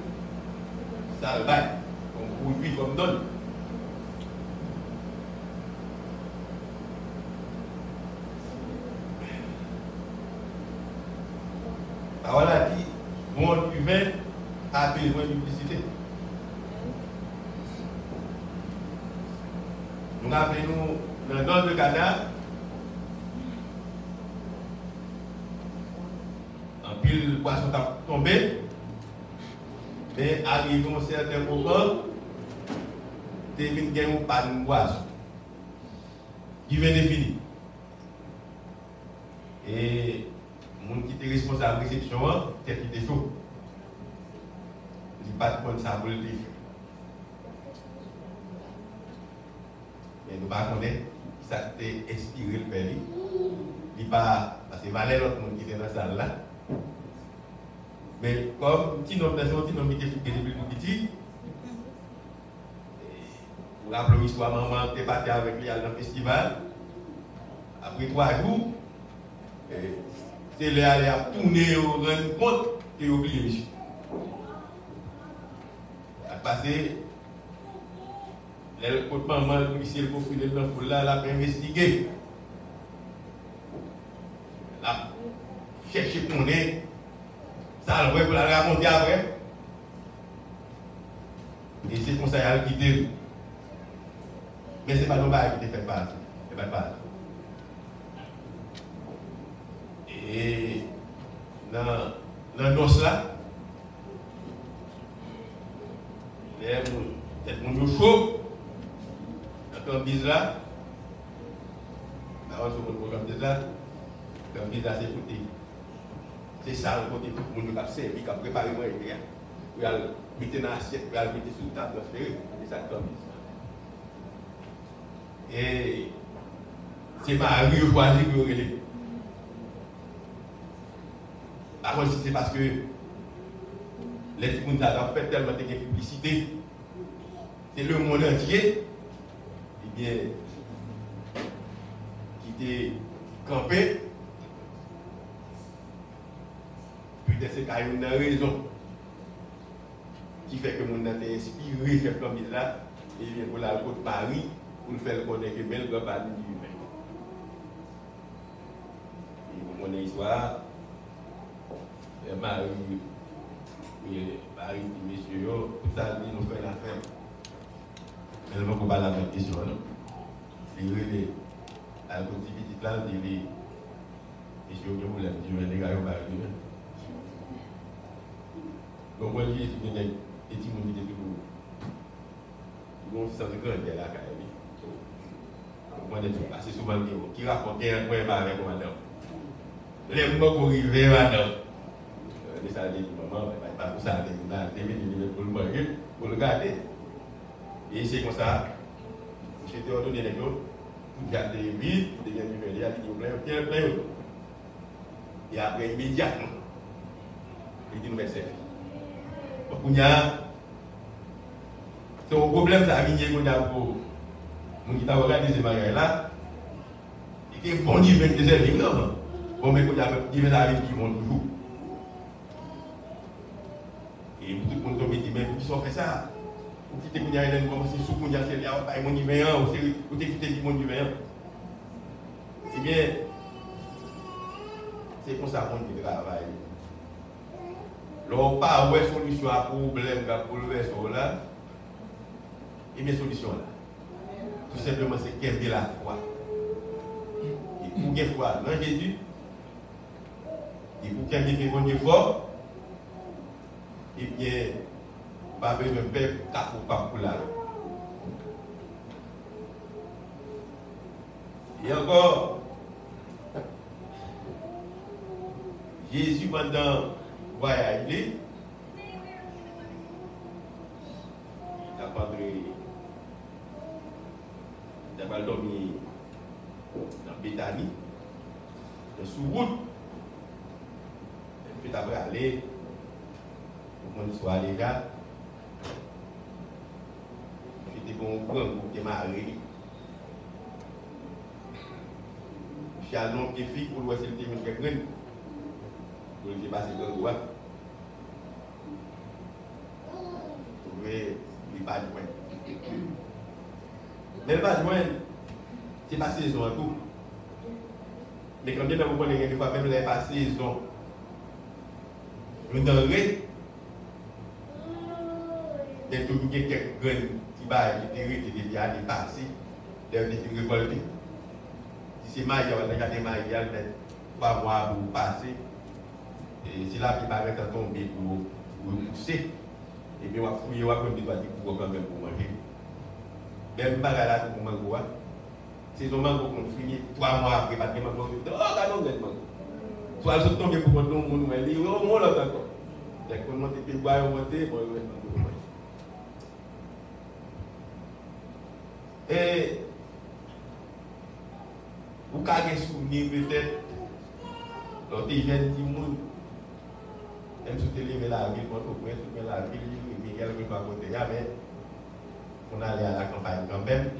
ça le bail, comme produit, comme donne. Parole a dit, bon humain a besoin de publicité. Nous appelons dans le nord de Ghana, en pile poisson t'a tombé, mais arrivé à un certain moment, des mines gagnent pas de poisson. Il vient de finir. Et les gens qui étaient responsables de la réception, c'est qui était chaud. Il n'y a pas de point de ça pour le défi. Mais nous ne connaissons pas qui ça a inspiré le père. Il pas parce que valait l'autre monde qui était dans la salle là. Mais comme petit nombre de gens qui étaient fouillés depuis tout petit, vous rappelez l'histoire, maman était partie avec lui dans le festival. Après 3 jours, c'est là aller à tourner au rendre compte qu'il a oublié monsieur. A passé, le côté maman, le policier, le profil de l'enfant là, l'a investigué. L'a cherché pour nous. Ça le pour la raconter après. Et c'est comme ça qu'il a quitté. Mais ce n'est pas nos bails qui te fait pas. Ce n'est pas. Et dans nos là, peut-être mon chaud, dans le bise là, dans le bise là, dans le bise là, c'est côté. C'est ça le côté tout le monde qui a servi, qui a préparé moi et bien. Vous allez mettre dans l'assiette, vous allez mettre sous la table, c'est ça comme ça. Et c'est ma rue choisie pour regarder. Par contre, c'est parce que les gens qui ont fait tellement de publicité, c'est le monde entier, eh bien, qui était campé. Peut-être c'est qu'il y a une raison qui fait que le monde a été inspiré chef comme là, et bien pour la côte Paris, pour faire le connaître que belle grand parmi du humain. Et pour mon histoire, Marie, messieurs, tout ça, nous faisons l'affaire. Mais je ne peux pas la même question. C'est vrai, à la petite là, je dis, messieurs, je voulais dire, les gars, je vais dire. Donc, moi, je dis, je dis, et tu me dis, bon, ça me grand bien là, quand même. Moi, je dis, assez souvent, qui raconte un point avec madame. Les mots pour arriver, madame. Ça dit maman, pas pour ça, pour le garder. Et c'est comme ça, j'étais ordonné les choses, pour garder vite, pour devenir du verre, il y a plein. Et après, immédiatement, il dit nous mettre service. Donc, c'est un problème, ça a venu pour nous qui avons regardé ces bagages là, et qui est bon divin de service, non? Bon, mais quand il y a divin avec qui vont toujours. Et tout le monde tombe dit, mais qui sont fait ça? Ou qui te connaît, il commence à soutenir, c'est là, il mon divin, ou t'es quitté mon divin. Eh bien, c'est comme ça qu'on travaille. L'on pas de solution à problème pour le verso là, et bien solution là. Tout simplement, c'est qu'elle de la foi. Et pour qu'elle foi dans Jésus, et pour qu'elle ait bon Dieu fort, et bien, pas besoin de peuple, car pas pour là. Et encore, Jésus pendant voyage, il a va dormir dans Béthanie, sous route. Elle fait après aller, pour qu'on soit légal. C'était bon pour démarrer. Je suis allé dans les filles pour voir si le témoin est grand. Pour le faire passer dans le droit. Pour le pas de loin. Mais le pas de loin, c'est pas saison à tout. Mais quand bien vous prenez des fois, même les pas saison, vous donnerez des tout quelques graines qui va hériter des années passées, des récoltés. Si c'est maïs, on a gardé maïs, il y a 3 mois pour passer. Et c'est là qu'il va mettre tomber pour pousser. Et puis on va fouiller, on va prendre des doigts pour quand même pour manger. Même pas là pour manger. C'est un mango qu'on finit 3 mois après, parce que mango, oh, t'as non, mango. Soit je tombe pour prendre mon nom, mais il y a au moins l'autre encore. Dès qu'on monte, puis boire, on monte, bon, et vous avez des souvenirs peut-être, quand tu es jeune, tu monde, même si tu es levé la ville, quand tu es la ville, il y a quelqu'un à côté, mais on allait à la campagne quand même.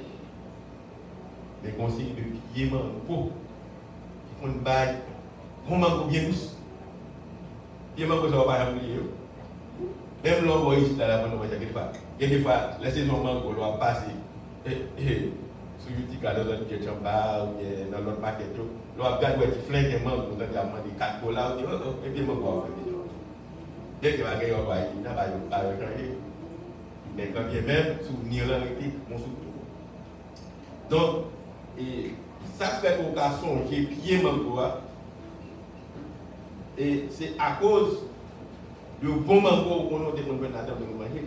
Les conseils de pied mango, qui font une bague, on mango bien douce. Pied mango, ça va pas oublier. Même l'homme voit ici, là, il y a des fois, la saison mango doit passer. Sur YouTube, dans notre ketchup bar, ou dans notre paquet, l'on regarde où il flingue et mango, on a demandé 4 dollars, et puis mango. Dès que va gagner, on va y aller. Mais quand bien même, souvenir là, mon souvenir. Donc, et ça fait occasion, j'ai pied mango. Et c'est à cause du bon mango qu'on a demandé à nous manger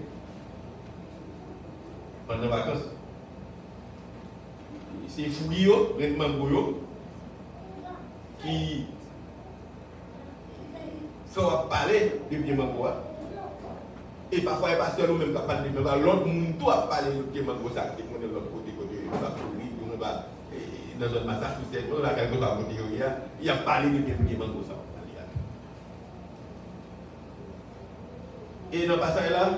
pendant les vacances. C'est fruits, les mango, qui sont parler de pied mango. Et parfois, il n'y a pas seulement même qui parle de mango, l'autre monde doit parler de pied mango, ça, qui est de l'autre côté, dans un Massachusetts, on a quelque chose à côté, il y a parlé de pied mango, ça. Et dans le passage là,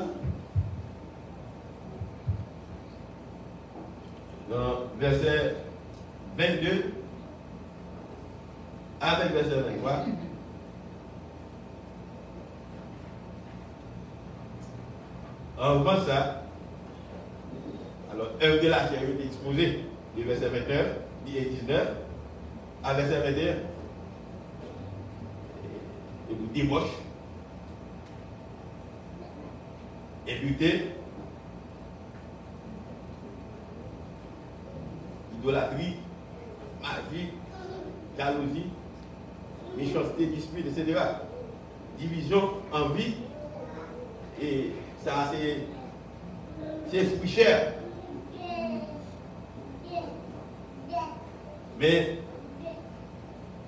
dans verset 22, avec verset 23, en faisant ça, alors œuvre de la chair est exposée, du verset 29 et 19, à verset 21, et vous débauche, et buter, idolâtrie, magie, jalousie, méchanceté, dispute, etc. Division, envie, et ça c'est esprit cher. Mais,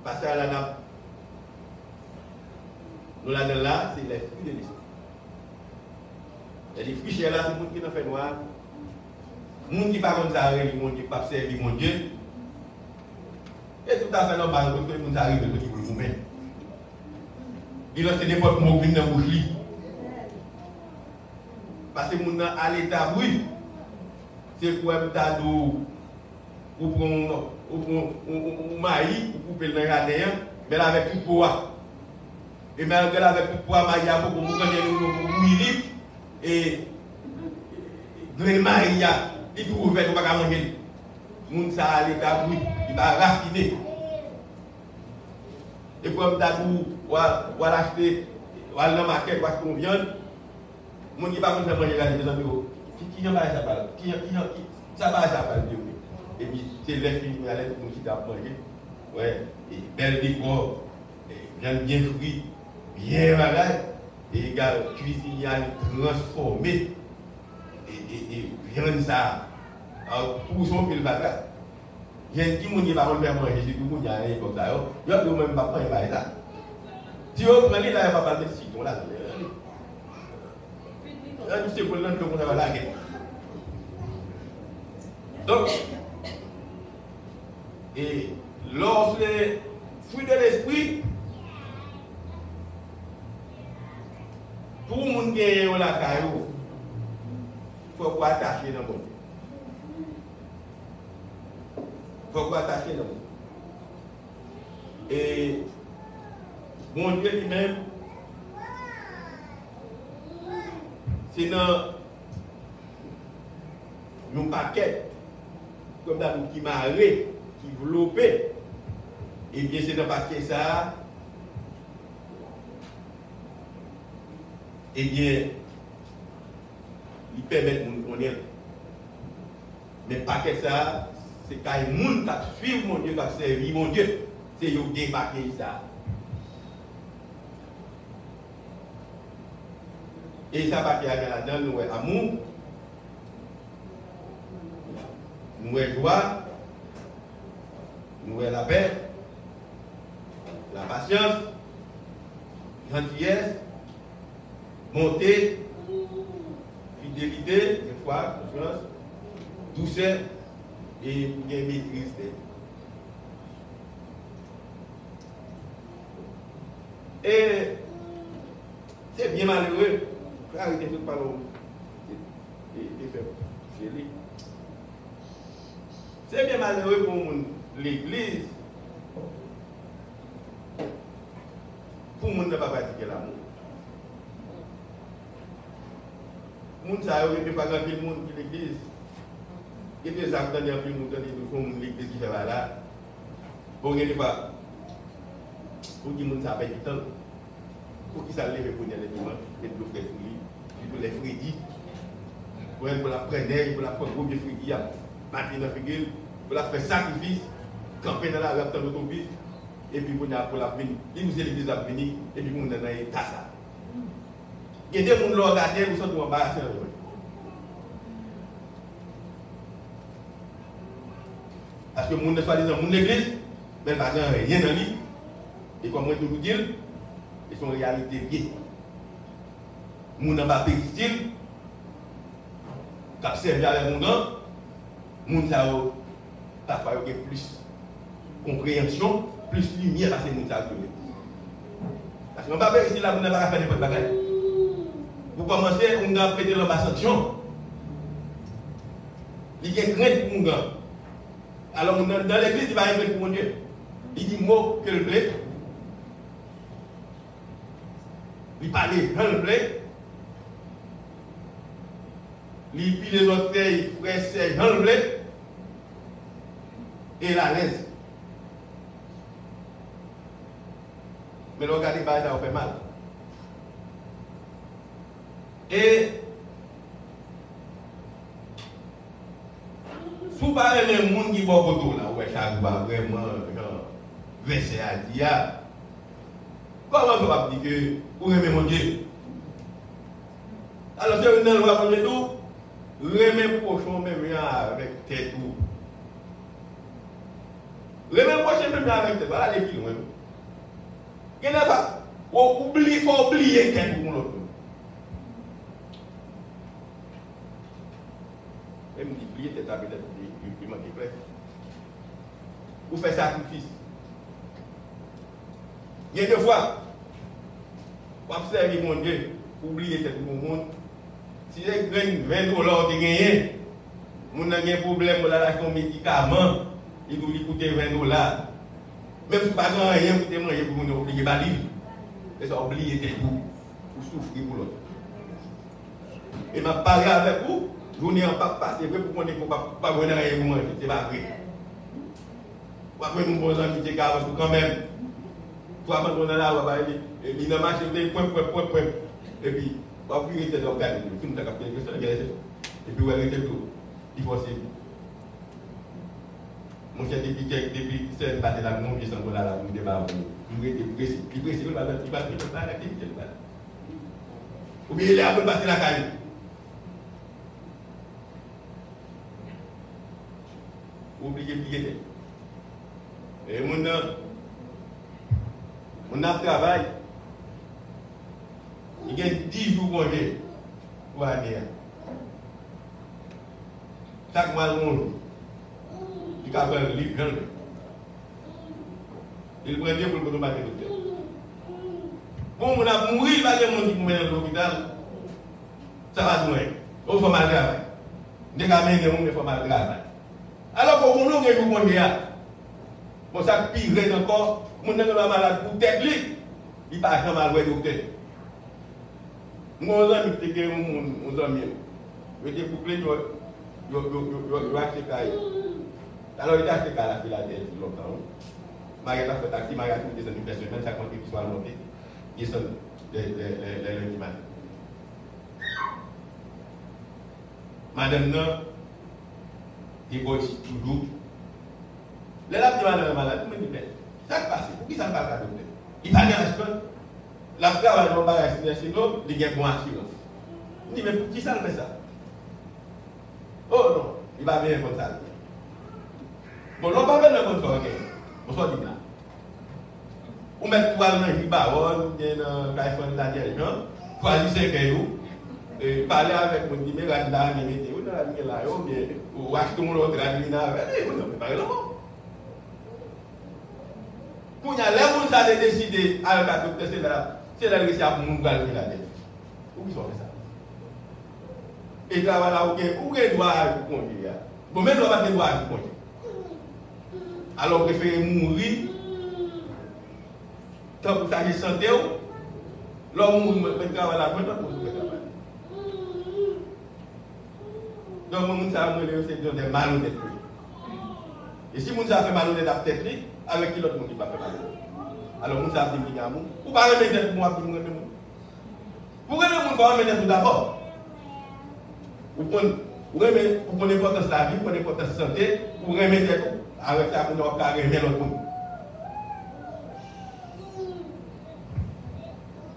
passer à la nappe, nous là, c'est les fruits de l'esprit. Et les fruits chers là, c'est le monde qui n'a fait noir. Le monde qui ne parle pas comme ça, le monde qui ne parle pas servir mon Dieu. Et tout à fait normal, quand le monde arrive, le petit pour le moment. Il a des portes qui viennent dans la bouche. Parce que le monde à l'état, oui, c'est pour un tas d'eau, ou pour un maïs, ou pour le jardin, mais avec tout poids. Et même avec tout poids, maïs, pour vous donner le et grain maïs, il est ouvert, il ne peut pas manger. Le monde à l'état, oui, il va raffiner. Et pour un tas d'eau, ou à l'acheter, ou à la market, ou à acheter une viande, le monde qui ne va pas manger la viande. Qui n'a pas ça parle? Qui ça va ça parle? Et puis c'est les filles qui allaient pour nous qui doivent manger. Ouais, et belle décor, bien fruits, bien bagage, et égal cuisinier transformé, et viande ça, pour son pile bagage. Il y a un petit monde qui va faire manger, c'est tout le monde qui a un comme ça. Il y a même pas prendre ça. Si on prend les là, il va pas mettre citron là. Là, tu sais pour l'un de nous, on va la guerre. Donc, Et lorsque les fruits de l'esprit, tout le monde qui est dans la caillou, il faut attacher dans le monde. Il faut attacher dans le monde. Et mon Dieu lui-même, c'est dans nos paquets, comme dans qui marée, qui développé, et bien c'est dans le paquet ça, et bien, il permet de nous connaître. Mais le paquet ça, c'est quand les gens qui suivent mon Dieu, qui servent mon Dieu, c'est eux qui paquet ça. Et ça va qu'il y a là-dedans, nous avons amour, nous avons joie, nous avons la paix, la patience, gentillesse, bonté, fidélité, des fois, confiance, douceur et maîtrise. Et c'est bien malheureux. Arrêtez de parler de faire. C'est bien malheureux pour l'église. Pour le monde ne pas pratiquer l'amour. Le monde ça aurait pas grand le monde qui l'église. Il y a des actes dans l'église comme l'église qui fait là. Pour qu'il pas. Pour que le monde s'appelle du temps. Pour qu'il s'allève pour les dimanches et de l'offrir pour les frédis. Pour la prendre, pour la prendre au bien frédis, matin dans la figure, pour la faire sacrifice, camper dans la rue dans l'autobus, et puis pour la venir. Il nous est l'église à venir, et puis pour nous donner un tas. Il y a des gens qui l'ont regardé, vous sentez embarrassé. Parce que le monde ne soit disant, mon église, mais pas rien dans lui. Et comme moi je vous dis, ils sont en réalité liés. Mon n'a pas péristyle, qui a servi avec mon nom, mon a parfois plus compréhension, plus lumière à ces gens. Parce que mon pas péristyle là, vous n'avez pas fait des bagages. Vous commencez, on a pété la sanction. Il y a crainte pour mon gars. Alors dans l'église, il va être pour mon Dieu. Il dit mot que le plaît. Il parle quand le plaît. Il pile les orteils, presse quand le plaît. Et la laisse. Mais le regardez, ça fait mal. Et si vous parlez de gens qui vont au là, ouais, ça va vraiment verser à dire. Comment vous va dire que vous aimez mon Dieu? Alors, si vous avez un tout, remet prochain même avec tête tout. Remet prochain même avec tête, voilà les films. Il n'y a pas. Il faut oublier tête pour l'autre. Même oublier tête avec tête. Vous faites sacrifice. Il y a des fois, vous observez mon Dieu, oubliez tout le monde. Si vous avez 20 $, vous avez un problème pour l'acheter médicament, il vous coûte 20 $. Même si vous n'avez pas rien, vous avez manger pour vous oublier la livre. Et ça, oubliez tout pour souffrir pour l'autre. Et je parle avec vous. Vous n'avez pas passé pour qu'on ne peut pas venir à vous manger, c'est pas vrai. Vous avez une bonne amitié quand même. Vous avez abandonné là, vous avez dit, il n'a marché, point. Et puis, vous avez vu, vous avez dit, vous avez dit, et puis vous avez dit, il faut aussi. Mon cher, depuis c'est passé la non, ils sont là, vous débat, vous êtes précis. Il précise, il va faire l'activité. Ou bien il est à peu passer la caille. Oubliez. Et mon travail, il y a 10 jours congé pour aller. Chaque mois, il y a un livre. Il prend Dieu pour le battre le docteur. Bon, on a mouru, il va y avoir des gens qui meurent dans l'hôpital. Ça va loin. Il faut mal travailler. Des gamins, il faut mal travailler. Alors qu'on nous que vous connaissez, bon, ça pire encore, mon n'est pas malade pour tête libre, il pas jamais mal le docteur. Mon ami qui était mon ami, il était bouclé, il a acheté caille. Alors il a acheté caille à la Philadelphie longtemps. Marie a fait taxi, Marie a tout descendu personnellement, ça compte qu'il soit monté. Ils sont les lundis matin. Madame non, il boit toujours. Les lapins malades, malade, tout le monde dit, ça passe, pourquoi ça ne parle pas de docteur? Il n'a rien à faire. La plupart de nos barrages, sinon, il y a une bonne assurance. Il dit, mais pour qui ça fait ça? Oh non, il va bien comme ça. Bon, l'on va bien comme ça, ok. On soit dit là. On met 3 dans le baron, on vient dans l'iPhone de la direction, choisissez que vous, et parler avec mon numéro de la météo, ou bien, ou acheter mon autre radio, vous ne pouvez pas le voir. Pour y aller, les gens ont décidé, à la docteur, c'est la réussite pour nous garder la tête. Où ils ont fait ça? Et travail là, où est-ce doit conduire? Bon, même on va devoir conduire. Alors, préférez mourir. Tant que ça est santé, l'homme mourir, mais travail là, maintenant, pour nous faire travail. Donc, nous savons que c'est des malhonnêtes. Et si nous avons fait malhonnête à tête, avec qui l'autre monde qui va faire malhonnête? Alors, nous savons que nous avons ou pas remettre pour moi, pour nous remettre. Pour remettre, nous devons remettre tout d'abord. Vous prenez l'importance de la vie, vous prenez l'importance de la santé, vous remettez tout. Avec ça, vous n'avez pas remettre l'autre monde.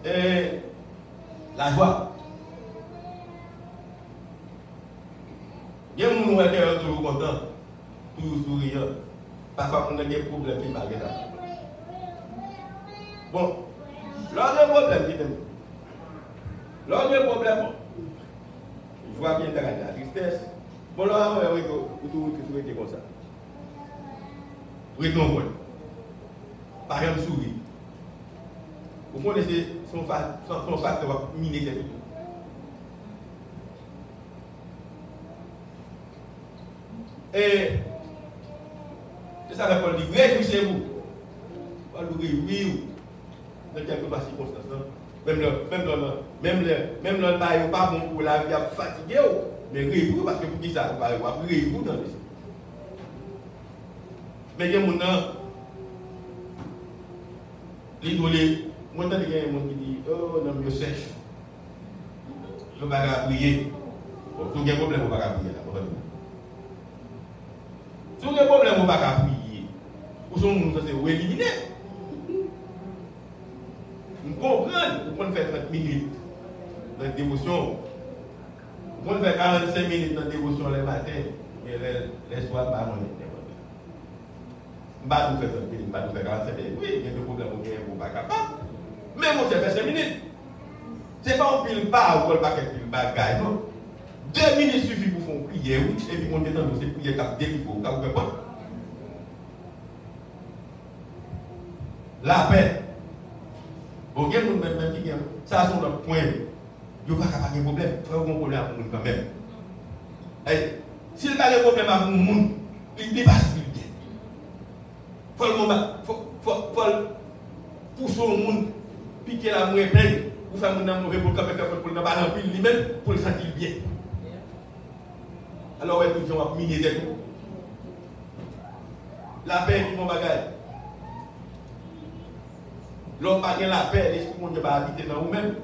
Et la joie. Il y a des gens qui sont toujours contents, toujours souriants. Parfois, on a des problèmes qui malgré ça. Bon, lors des problèmes, je vois bien la tristesse. Bon, là, vous souhaitez comme ça. Vous êtes nombreux. Par exemple, sourire. Vous connaissez son facteur miné de tout. Et c'est ça que Paul dit, réjouissez-vous. Paul dit, oui, dans quelques circonstances. Même le bail pas bon pour la vie fatigué, mais réjouissez-vous parce que pour qui ça, vous réjouissez-vous dans les. Mais il y a des gens qui l'idolé. Moi, il y a des gens qui disent, oh non, je sèche. Je ne vais pas prier. Si vous avez un problème, vous ne pouvez pas prier. Si vous avez un problème, vous ne pouvez pas prier. Vous sont éliminés. Vous comprenez, vous pouvez faire 30 minutes dans la dévotion. Vous pouvez faire 45 minutes dans la dévotion le matin, mais les soirs, pas mon été. Je ne vais pas faire 30 minutes, je vais faire 45 minutes. Oui, il y a des problèmes, vous ne pouvez pas capable. Mais moi, j'ai fait 5 minutes. Ce n'est pas un pile pas ou un paquet de pile bagaille, non. 2 minutes suffit pour faire une prière, et puis on est dans le prière cap délivré, cap de quoi. La paix. Bon, il y a des gens qui disent, ça c'est notre point. Il n'y a pas de problème. Il faut un problème à nous quand même. S'il n'y a pas de problème à nous, il dépasse plus bien. Il faut pousser au monde, piquer la moins peine, pour faire mon amour, pour ne pas remplir lui-même, pour le sentir bien. Alors, ouais, tout le monde va miner des tout. La paix est mon bagage. L'homme n'a pas la paix, l'esprit ne va habiter dans vous-même.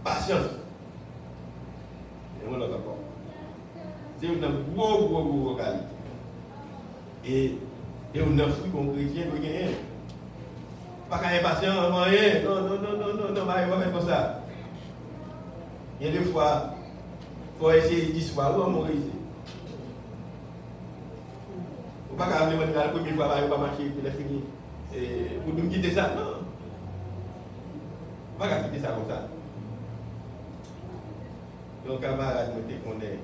Patience. Et on l'a d'accord. C'est une gros qualité. Et on a fruit qu'on chrétien de gagner. Pas qu'un impatient, rien. Non, on va faire comme ça. Il y a des fois, il faut essayer 10 fois, où on mourir ici. Il ne faut pas qu'à la première fois, il va marcher, puis il est fini. Pour nous quitter ça, non. Il ne faut pas quitter ça comme ça. Donc, camarade, nous te connaissons.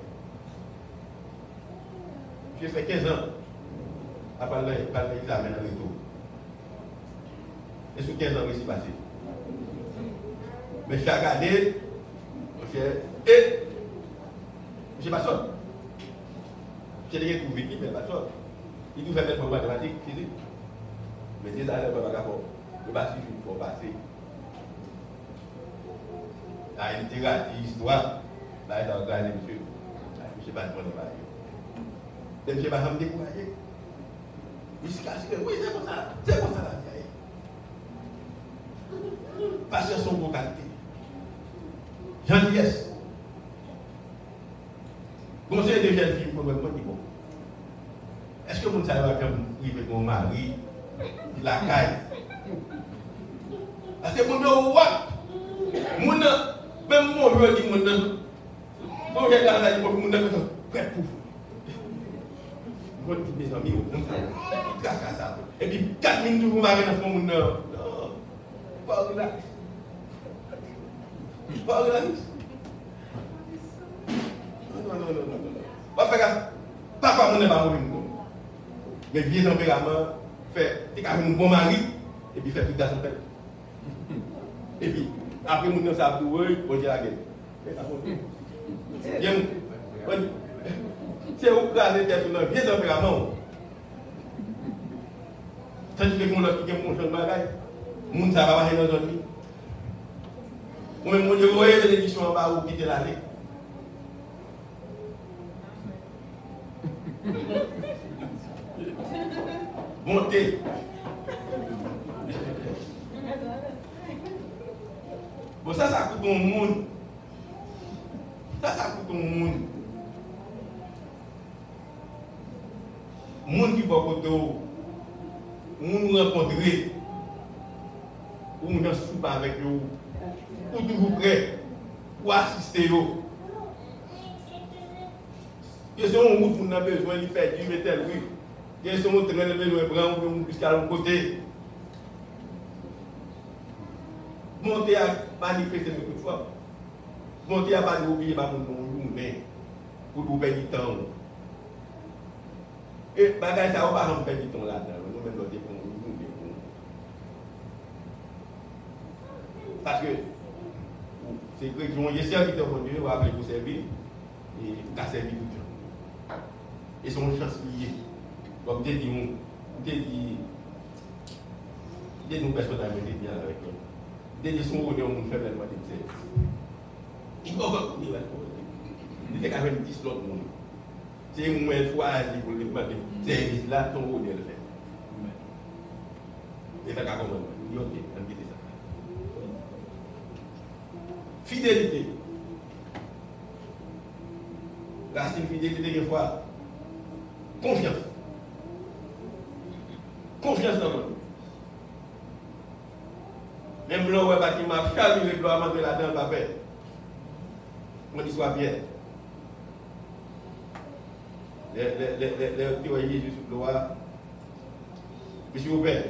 J'ai fait 15 ans. Après l'examen en retour. Et sur 15 ans, je suis passé. Mais je suis regardé, je pas ça. Je n'ai pas trouvé, mais pas ça. Il nous fait mettre pour mathématiques, physique. Mais c'est ça, le pas rapport. Le bas suffit pour passer. La littérature, l'histoire, là, il a regardé, monsieur. Je ne sais pas comment on va aller. Je ne sais pas comment on va aller. Il se cache que oui, c'est comme ça. C'est comme ça la vie. Passer son beau qualité. Gentillesse. Conseil de jeunes filles, pour me dire bon. Est-ce que vous savez quand vous vivez avec mon mari, la caille? Parce que mon what? Même moi, je dis mon quand j'ai dans la vie, mon prêt pour vous. Mes amis, on ça. Et puis 4 minutes, vous m'avez dans mon pas relax. Pas relax. Non. Pas faire papa, mon n'est pas mauvais. Mais bien tempérament, fait un bon mari, et puis fait tout dans son père. Et puis, après, mon nom ça pour eux, on dit la gueule. C'est où que la tête dans bien tempérament. Tandis que mon autre qui est mon jeune bagage, mon ça va passer dans zone vie. Ou même mon Dieu, vous voyez l'édition en bas où quitter l'année. Montez. Bon, ça coûte au monde. Ça coûte au monde. Monde qui va côté nous rencontrer, ou nous souper avec eux, ou toujours prêt pour assister eux. Question où vous avez besoin de faire du métal, oui. Question où vous avez besoin de prendre ou jusqu'à l'autre côté. Monter à manifester toute fois. Monter à pas oublier ma journée pour vous perdre du temps. Et bagage ça va pas perdre du temps là-dedans. Nous même notre pour nous. Parce que c'est que j'ai servi de mon Dieu, on va appeler pour servir et qu'à servir tout le temps. Et son chance liée. Comme je dis, nous personnes à mener bien avec nous. Dès son rôle, on fait vraiment des services. Il va venir. Il est quand même 10 l'autre monde. C'est une fois pour le demander. C'est là ton rôle de le faire. Et fait comment on dit ok, on dit ça. Fidélité. Racine fidélité des fois. Confiance. Confiance dans moi. Même là où le bâtiment a calmé le gloire de la dame, papa. On dit soit bien. Les théories Jésus sur gloire. Monsieur au Père.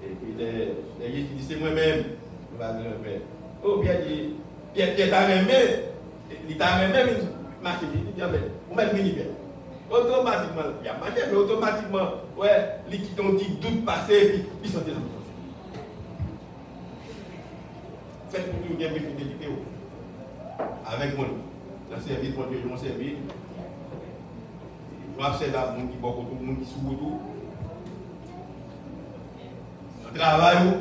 Et puis les Jésus dit c'est moi-même. Je vais dire le Père. Oh, bien dit. Pierre t'a remis. Il t'a remis. Marché. Il dit bien. On va le venir. Automatiquement, il y a marché, mais automatiquement, ouais, les qui t'ont dit doute passer, et puis ils sont déjà. Faites pour bien mes fidélité. Avec moi, dans service, mon Dieu, je m'en servis. Je m'observe à mon qui boit tout le monde qui sous tout. Je travaille,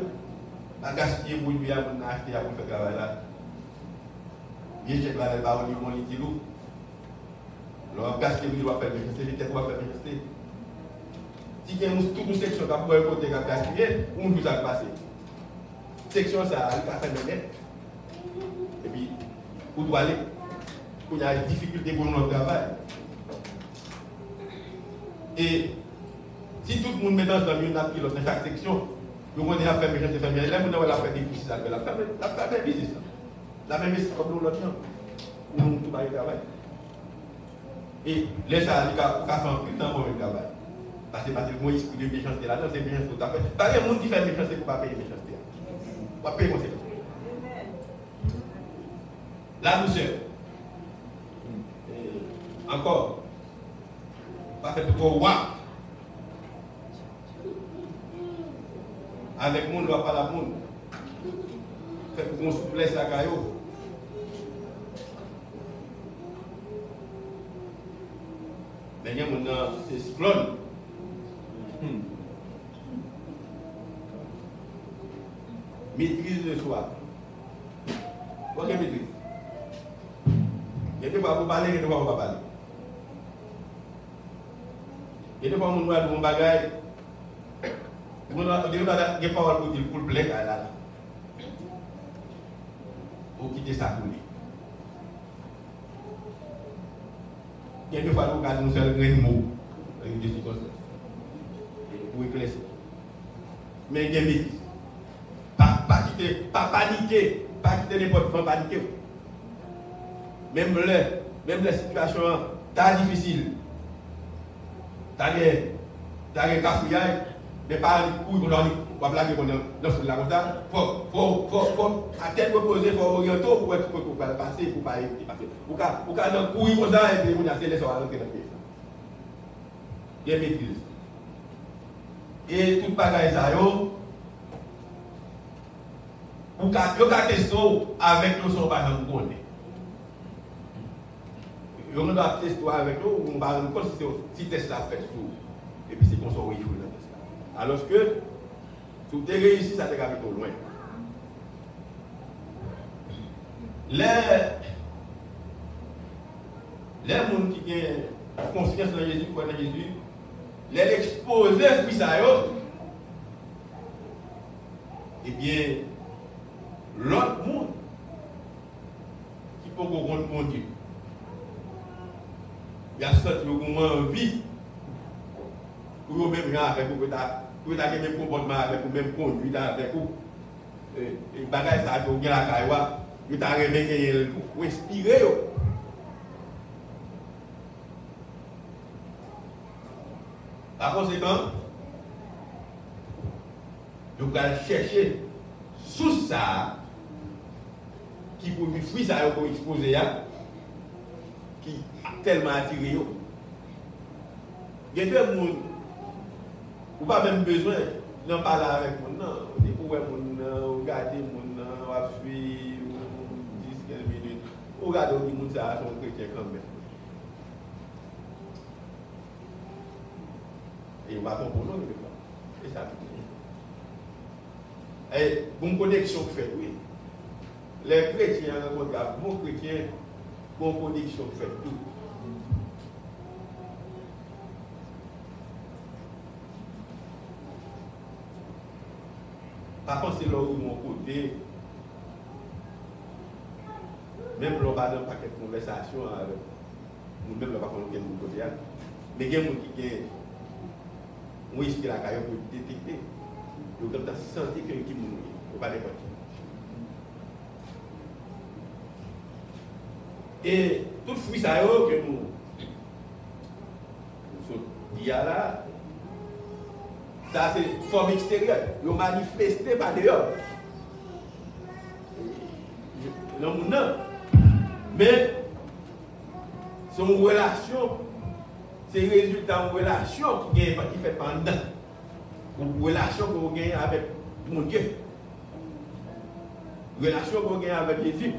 je gaspille pour lui acheter pour faire travail là. Je check là, je vais mon litilou. Alors, gaspiller, je dois faire méchanceté, je dois faire méchanceté. Si il y a toute une section qui a pour un côté qui a gaspillé, on nous a passé. Section ça, il a fait le net. Et puis, où doit aller? Où il y a des difficultés pour notre travail. Et si tout le monde met dans une pilote dans chaque section, nous on a fait méchant de famille, là on a fait difficile avec la famille business. La même chose comme nous l'autre, où nous tout le travail. Et laisse ça, il a fait un plus temps pour le travail. Parce que moi, esprit de méchanceté là, c'est méchanceté tout à fait. Parce que les gens qui font méchanceté pour ne pas payer méchanceté. On va payer conséquence. La douceur. Encore. Pas fait trop roi. Avec monde, on va pas la monde. Fait pour qu'on souplesse la caillou. Mais il y a un cyclone. Maîtrise de soi. Quoi que maîtrise? Il y a des fois vous parlez, il y a des fois vous ne parlez pas. Il y a des fois vous nous avons des bagages. Vous avez des paroles pour le plaire là. Vous quittez ça pour lui. Il y a des fois vous avez un seul mot avec des circonstances. Pour éclaircir. Mais il y a des maîtrises. Pas paniquer, pas quitter n'importe quoi, paniquer. Même les situations très difficiles, t'as des cafouillages, mais pas les couilles pour la blague qu'on a dans la compta. Faut à tête reposée, faut orienter pour être pour passer, pour pas passer. Pour qu'à dans couilles comme ça, et puis on a fait les soirs à l'entrée dans le pays. Il y a maîtrise. Et tout bagaille ça, ou qu'à tester avec nous, son par exemple, qu'on est. On doit tester avec nous, on va nous considérer si test la fait tout, et puis c'est qu'on soit réjoui dans le test. Alors que, si vous avez réussi, ça te au loin. Les gens qui ont confiance dans Jésus, croient dans Jésus, les exposer, puis ça, eh bien, l'autre monde qui peut comprendre mon Dieu. Il y a cette envie pour vous même avec vous, pour vous avez même comportement avec vous, même conduite avec vous. Et bagaille ça, vous avez la caïwa, vous avez pour respirer. Par conséquent, vous allez chercher sous ça qui pour lui fruit ça pour exposer qui a tellement attiré. Il y a des gens qui n'ont pas même besoin d'en parler avec moi. Non, vous pouvez regarder, vous suivre 10-15 minutes. Vous regardez les gens qui sont chrétiens quand même. Et on va comprendre et ça. Et bonne connexion fait, oui. Les chrétiens, bon chrétien, bonne connexion fait tout. Par contre, c'est là où mon côté, même l'on va dans un paquet de conversation avec nous-mêmes, on va pas de mon côté, mais il y a des gens qui ont risqué la carrière pour détecter. Donc, on a senti que qui mourit, on va n'importe qui. Et tout fruit ça que nous il y a là, ça c'est une forme extérieure, ils ont manifesté par dehors. Non, mais son relation, c'est le résultat de relation qui fait pendant. Une relation que vous gagnez avec mon Dieu. Une relation que vous gagnez avec Jésus.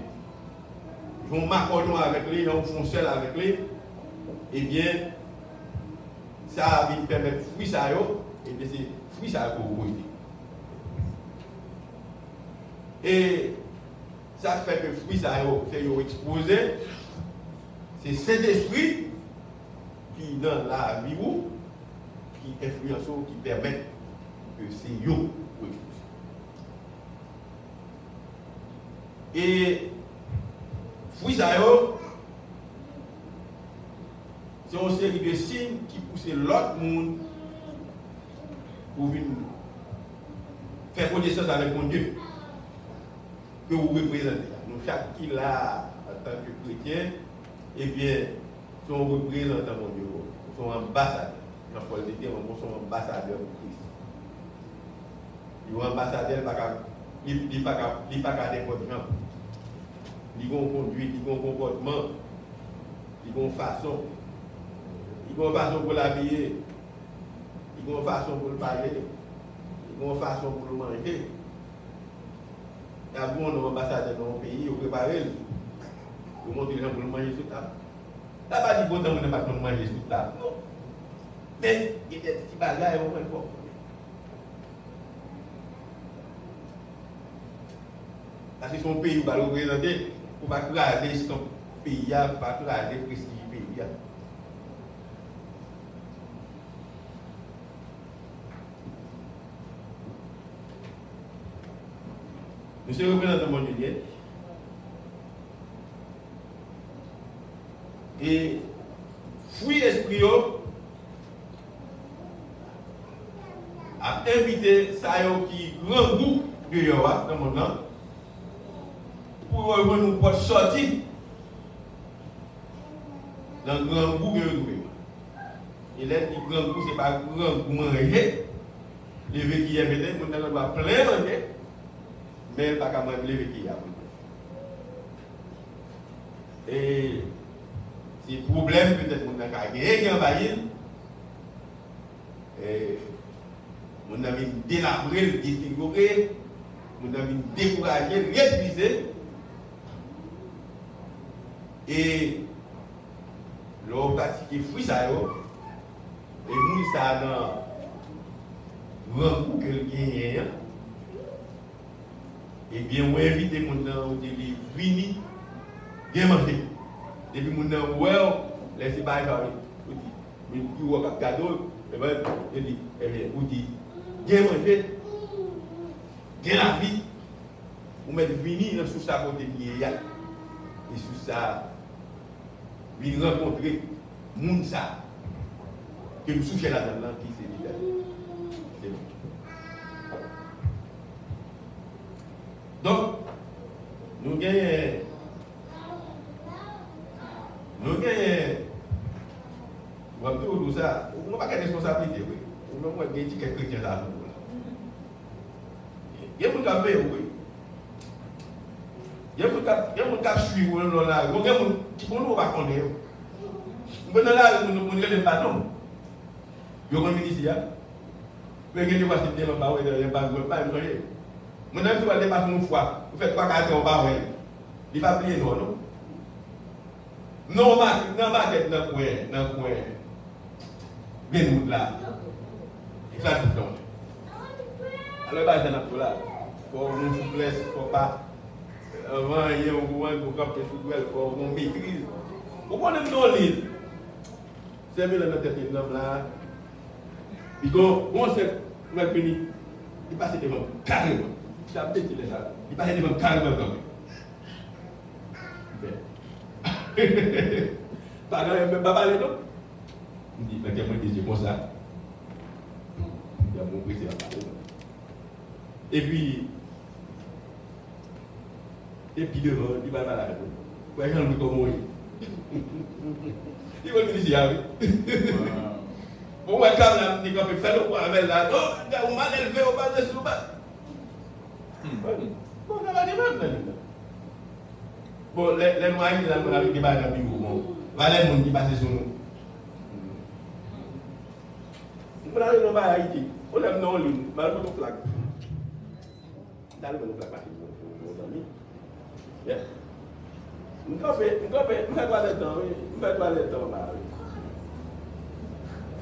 Vous m'accordez avec lui, vous foncez avec lui. Eh bien, ça va permettre de fruit ça, et bien c'est fruit ça pour vous. Et ça fait que fruit ça, c'est exposé. C'est cet esprit qui, dans la vie, qui influence, qui permet que c'est yo pour exposer. Et fruit ça, c'est une série de signes qui poussent l'autre monde pour venir faire connaissance avec mon Dieu que vous représentez. Nous, chaque qui là, en tant que chrétien, eh bien, sont représentants mon Dieu, sont ambassadeurs. Dans Paul dit, sont ambassadeurs de Christ. Ils sont ambassadeurs, ils ne sont pas n'importe gens. Ils ont conduite, ils ont comportement, ils ont façon. Il y a une façon pour l'habiller. Il y a une façon pour le parler. Il y a une façon pour le manger. Il y a un ambassadeur dans le pays, il prépare. Vous montrez les gens pour le manger sous table. Ça ne veut pas dire que vous n'avez pas manger sous table. Non. Mais il y a des petits bagages, on va le voir. Parce que son pays va le représenter, pour ne pas craser son pays, pour ne pas craser le prestige du pays. Monsieur le représentant mondial, et fruit esprit a invité ça qui grand goût de Yoa dans mon nom pour nous pour sortir dans le grand goût de Yoa. Et là, le grand goût, ce n'est pas le grand goût manger. Les vœux qui aiment, on doit plein manger, mais il n'y a pas qu'à manger les vœux qui aiment. Et c'est le problème peut-être qu'on a gagné, on a mis délabré, détérioré, on a mis découragé, réduisé. Et l'on pratique fruit ça, et nous ça dans le coup que le gagne. Et bien, on invite les gens à venir, bien manger. Depuis mon nom, laissez pas faire. Mais vous avez un cadeau, et bien, je dis, vous dites, bien manger, bien la vie. Vous mettez venir sous ça côté de et sous ça, venir rencontrer moun ça, que nous souchez là-dedans, qui c'est l'idée. C'est bon. Donc, nous gagnons. Nous avons ça, on n'a pas de responsabilité. On n'a pas de ticket chrétien là. Il y a un peu oui. Il y a un cap suivre là. Il y a un qui ne va pas connaître. On là, on ne pas non. Il y a un ministère. Mais il y a des facilités, on va pas manger. Mon ami va dépasser une fois. Vous faites 3-4 ans par an. Il ne va pas plier non. Non, market dans le coin. Bien nous là. Il va tout le temps. Alors, bah, c'est là. Il faut une souplesse, il ne faut pas. Avant, il y a un gouvernement pour camper sur elle, il faut une maîtrise. Pourquoi on est dans l'île? C'est bien dans tête de l'homme là. Il va finir. Il passe devant carrément. Il passe devant carrément comme pas même pas parler non. Il dit mais moi dis comme ça. Il y a mon président parler. Et puis devant il va là. Quoi j'en veux comment il va me dire oui. Bon ouais quand là il va me faire le avec là. Oh, on m'a élevé au bas de sous bas. Bon, on va dire même. Bon, les noirs qui sont dans le débat dans le bureau, les gens qui passent sur nous. On arrive dans Haïti, on aime non ligne, on a une plaque. Dans le plaque, mon ami. On fait quoi le temps, on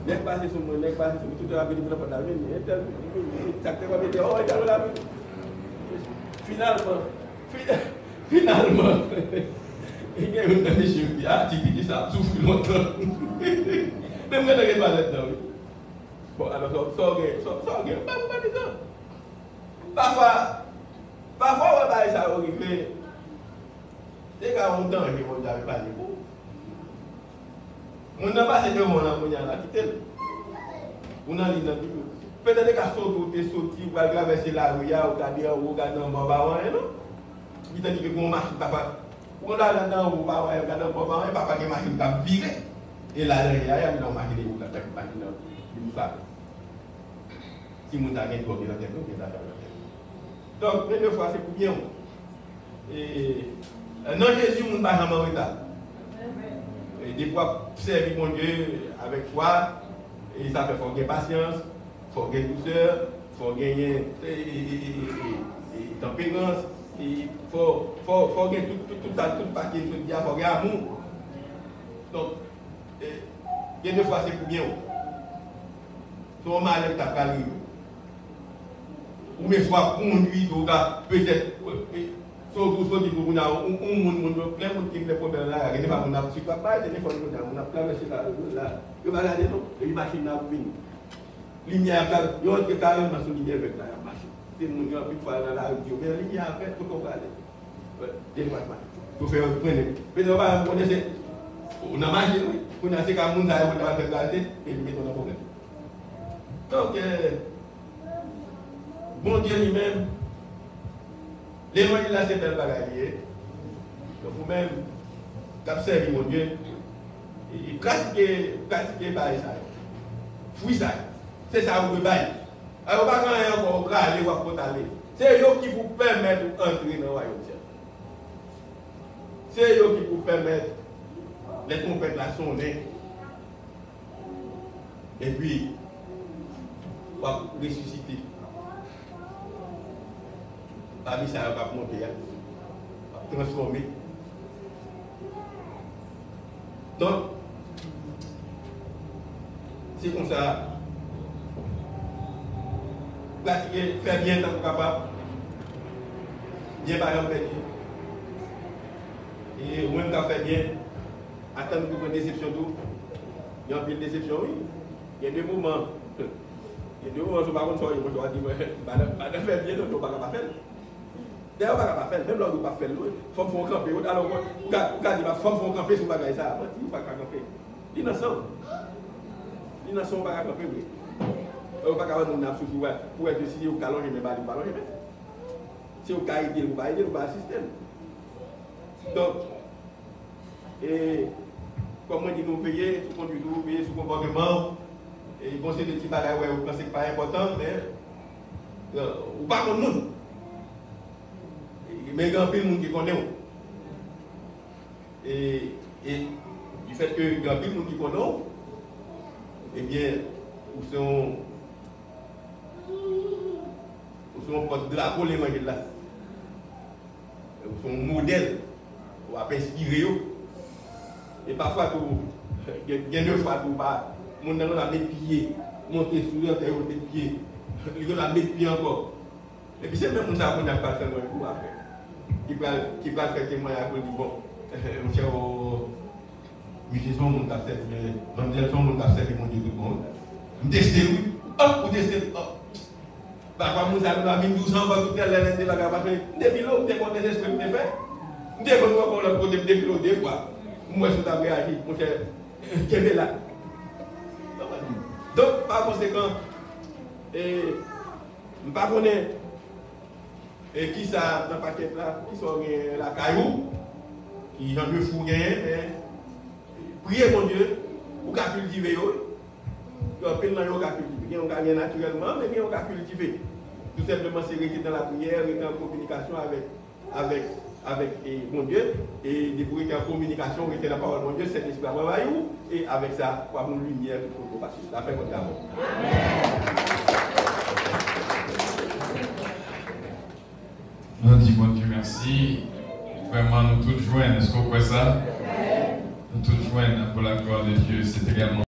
fait passer sur moi, passer sur tout le monde, tout le monde, finalement, il y a une condition qui a activité ça souffre longtemps. Même quand on n'est pas là-dedans. Bon, alors, ça, pas du tout. Parfois, on va ça arriver. Dès qu'on a un danger, on n'arrive pas à dire. On n'a pas de monde à quitter. On a dit peut-être que sauter, ou va traverser la rue, ou regarder un bon baron, non? Il t'a dit que mon machine, papa, on a là-dedans, ou pas, on a un bon baron, papa, qui machine va virer. Et là, il y a une machine qui va faire. Si vous avez un peu de temps, donc, première fois, c'est pour bien. Et non, Jésus, vous ne pas en retard. Et des fois, servir mon Dieu avec foi, et ça fait faut gagner patience, faut gagner douceur, faut gagner tempérance, il faut gagner tout ça, tout paquet, tout il faut gagner amour. Donc, il y a des fois c'est pour bien. Si on m'a l'air de ou mais soit conduit, peut-être. Surtout pour plein de monde qui me problème là, il n'y a pas de monde qui pas téléphone, on a plein de choses là. Il va regarder non, les machines là pour venir. Lumière, il y a carrément sur lumière avec la machine. C'est mon gars qui fait la radio, mais la lumière après tout on va aller. Département. Pour faire prendre. Mais on va connaître on a machine, on a ces cas monde là, on va faire garder et lui mettre dans problème. Donc bon Dieu lui-même l'évangile là, c'est belle bagaille. Donc, vous-même, observez mon Dieu, et pratiquez par ça. Fouille ça. C'est ça vous bail. Alors, pas quand on va aller ou aller. C'est eux qui vous permettent d'entrer dans le royaume. C'est eux qui vous permettent les trompettes là sonner. Et puis, on va ressusciter. Parmi ça, on va monter, on va transformer. Donc, c'est comme ça. Pratiquer, faire bien tant que capable. Bien par exemple, et au même qu'à faire bien, attendre pour une déception tout. Il y a une déception, oui. Il y a des moments. Il y a des moments où je ne sais pas comment je vais dire, je vais faire bien, je ne vais pas faire. D'ailleurs, on ne va pas faire, même là, on ne va pas faire. Il faut camper. Alors, on va dire, il faut camper sur le bagage. Il ne faut pas camper. L'innocent. L'innocent, on ne va pas camper. On ne va pas camper pour être décidé au calon, je ne vais pas ballon. Si on va aider, on va aider, on va assister. Donc, comme on dit, nous veiller sur le conduite, veiller sur le comportement. Et bon, c'est des petits bagages, vous pensez que ce n'est pas important, mais ou pas comme nous. Mais il y a un peu de monde qui connaît. Et du fait qu'il y a un peu de monde qui connaît, eh bien, où sont porte-drapeau les mains là. Où sont modèles, où on va inspirer. Et parfois, il y a deux fois où on a mis pieds, monter sur le terre, des pieds, il a mis pieds encore. Et puis c'est même ça qu'on n'a pas fait le coup après. Qui va faire témoignage pour dire bon, mon cher musicien, mon capteur, mon direction, mon capteur, mon Dieu, tout le monde. Vous testez, oui. Oh, vous testez, oh. Parfois, nous avons mis 12 ans, tout tel, les bagages, parce que depuis là, vous avez des esprits de faire. Vous avez encore le côté depuis là, des fois. Moi, je suis réagi, mon cher, quel est là. Donc, par conséquent, je ne sais pas et qui ça dans le paquet là, qui sont la caillou, qui j'en veux fou gagner, mais priez mon Dieu, pour qu'à cultiver, il y a plein de gens qui cultivent, on gagne naturellement, mais on va cultiver. Tout simplement, c'est rester dans la prière, rester en communication avec mon Dieu, et pour être en communication, rester dans la parole de mon Dieu, c'est l'esprit à vous, et avec ça, pour avoir une lumière pour passer. La fin de l'amour. Nous disons bon Dieu merci. Vraiment, nous tous joignent. Est-ce qu'on voit ça? Nous tous joignent pour la gloire de Dieu. C'est également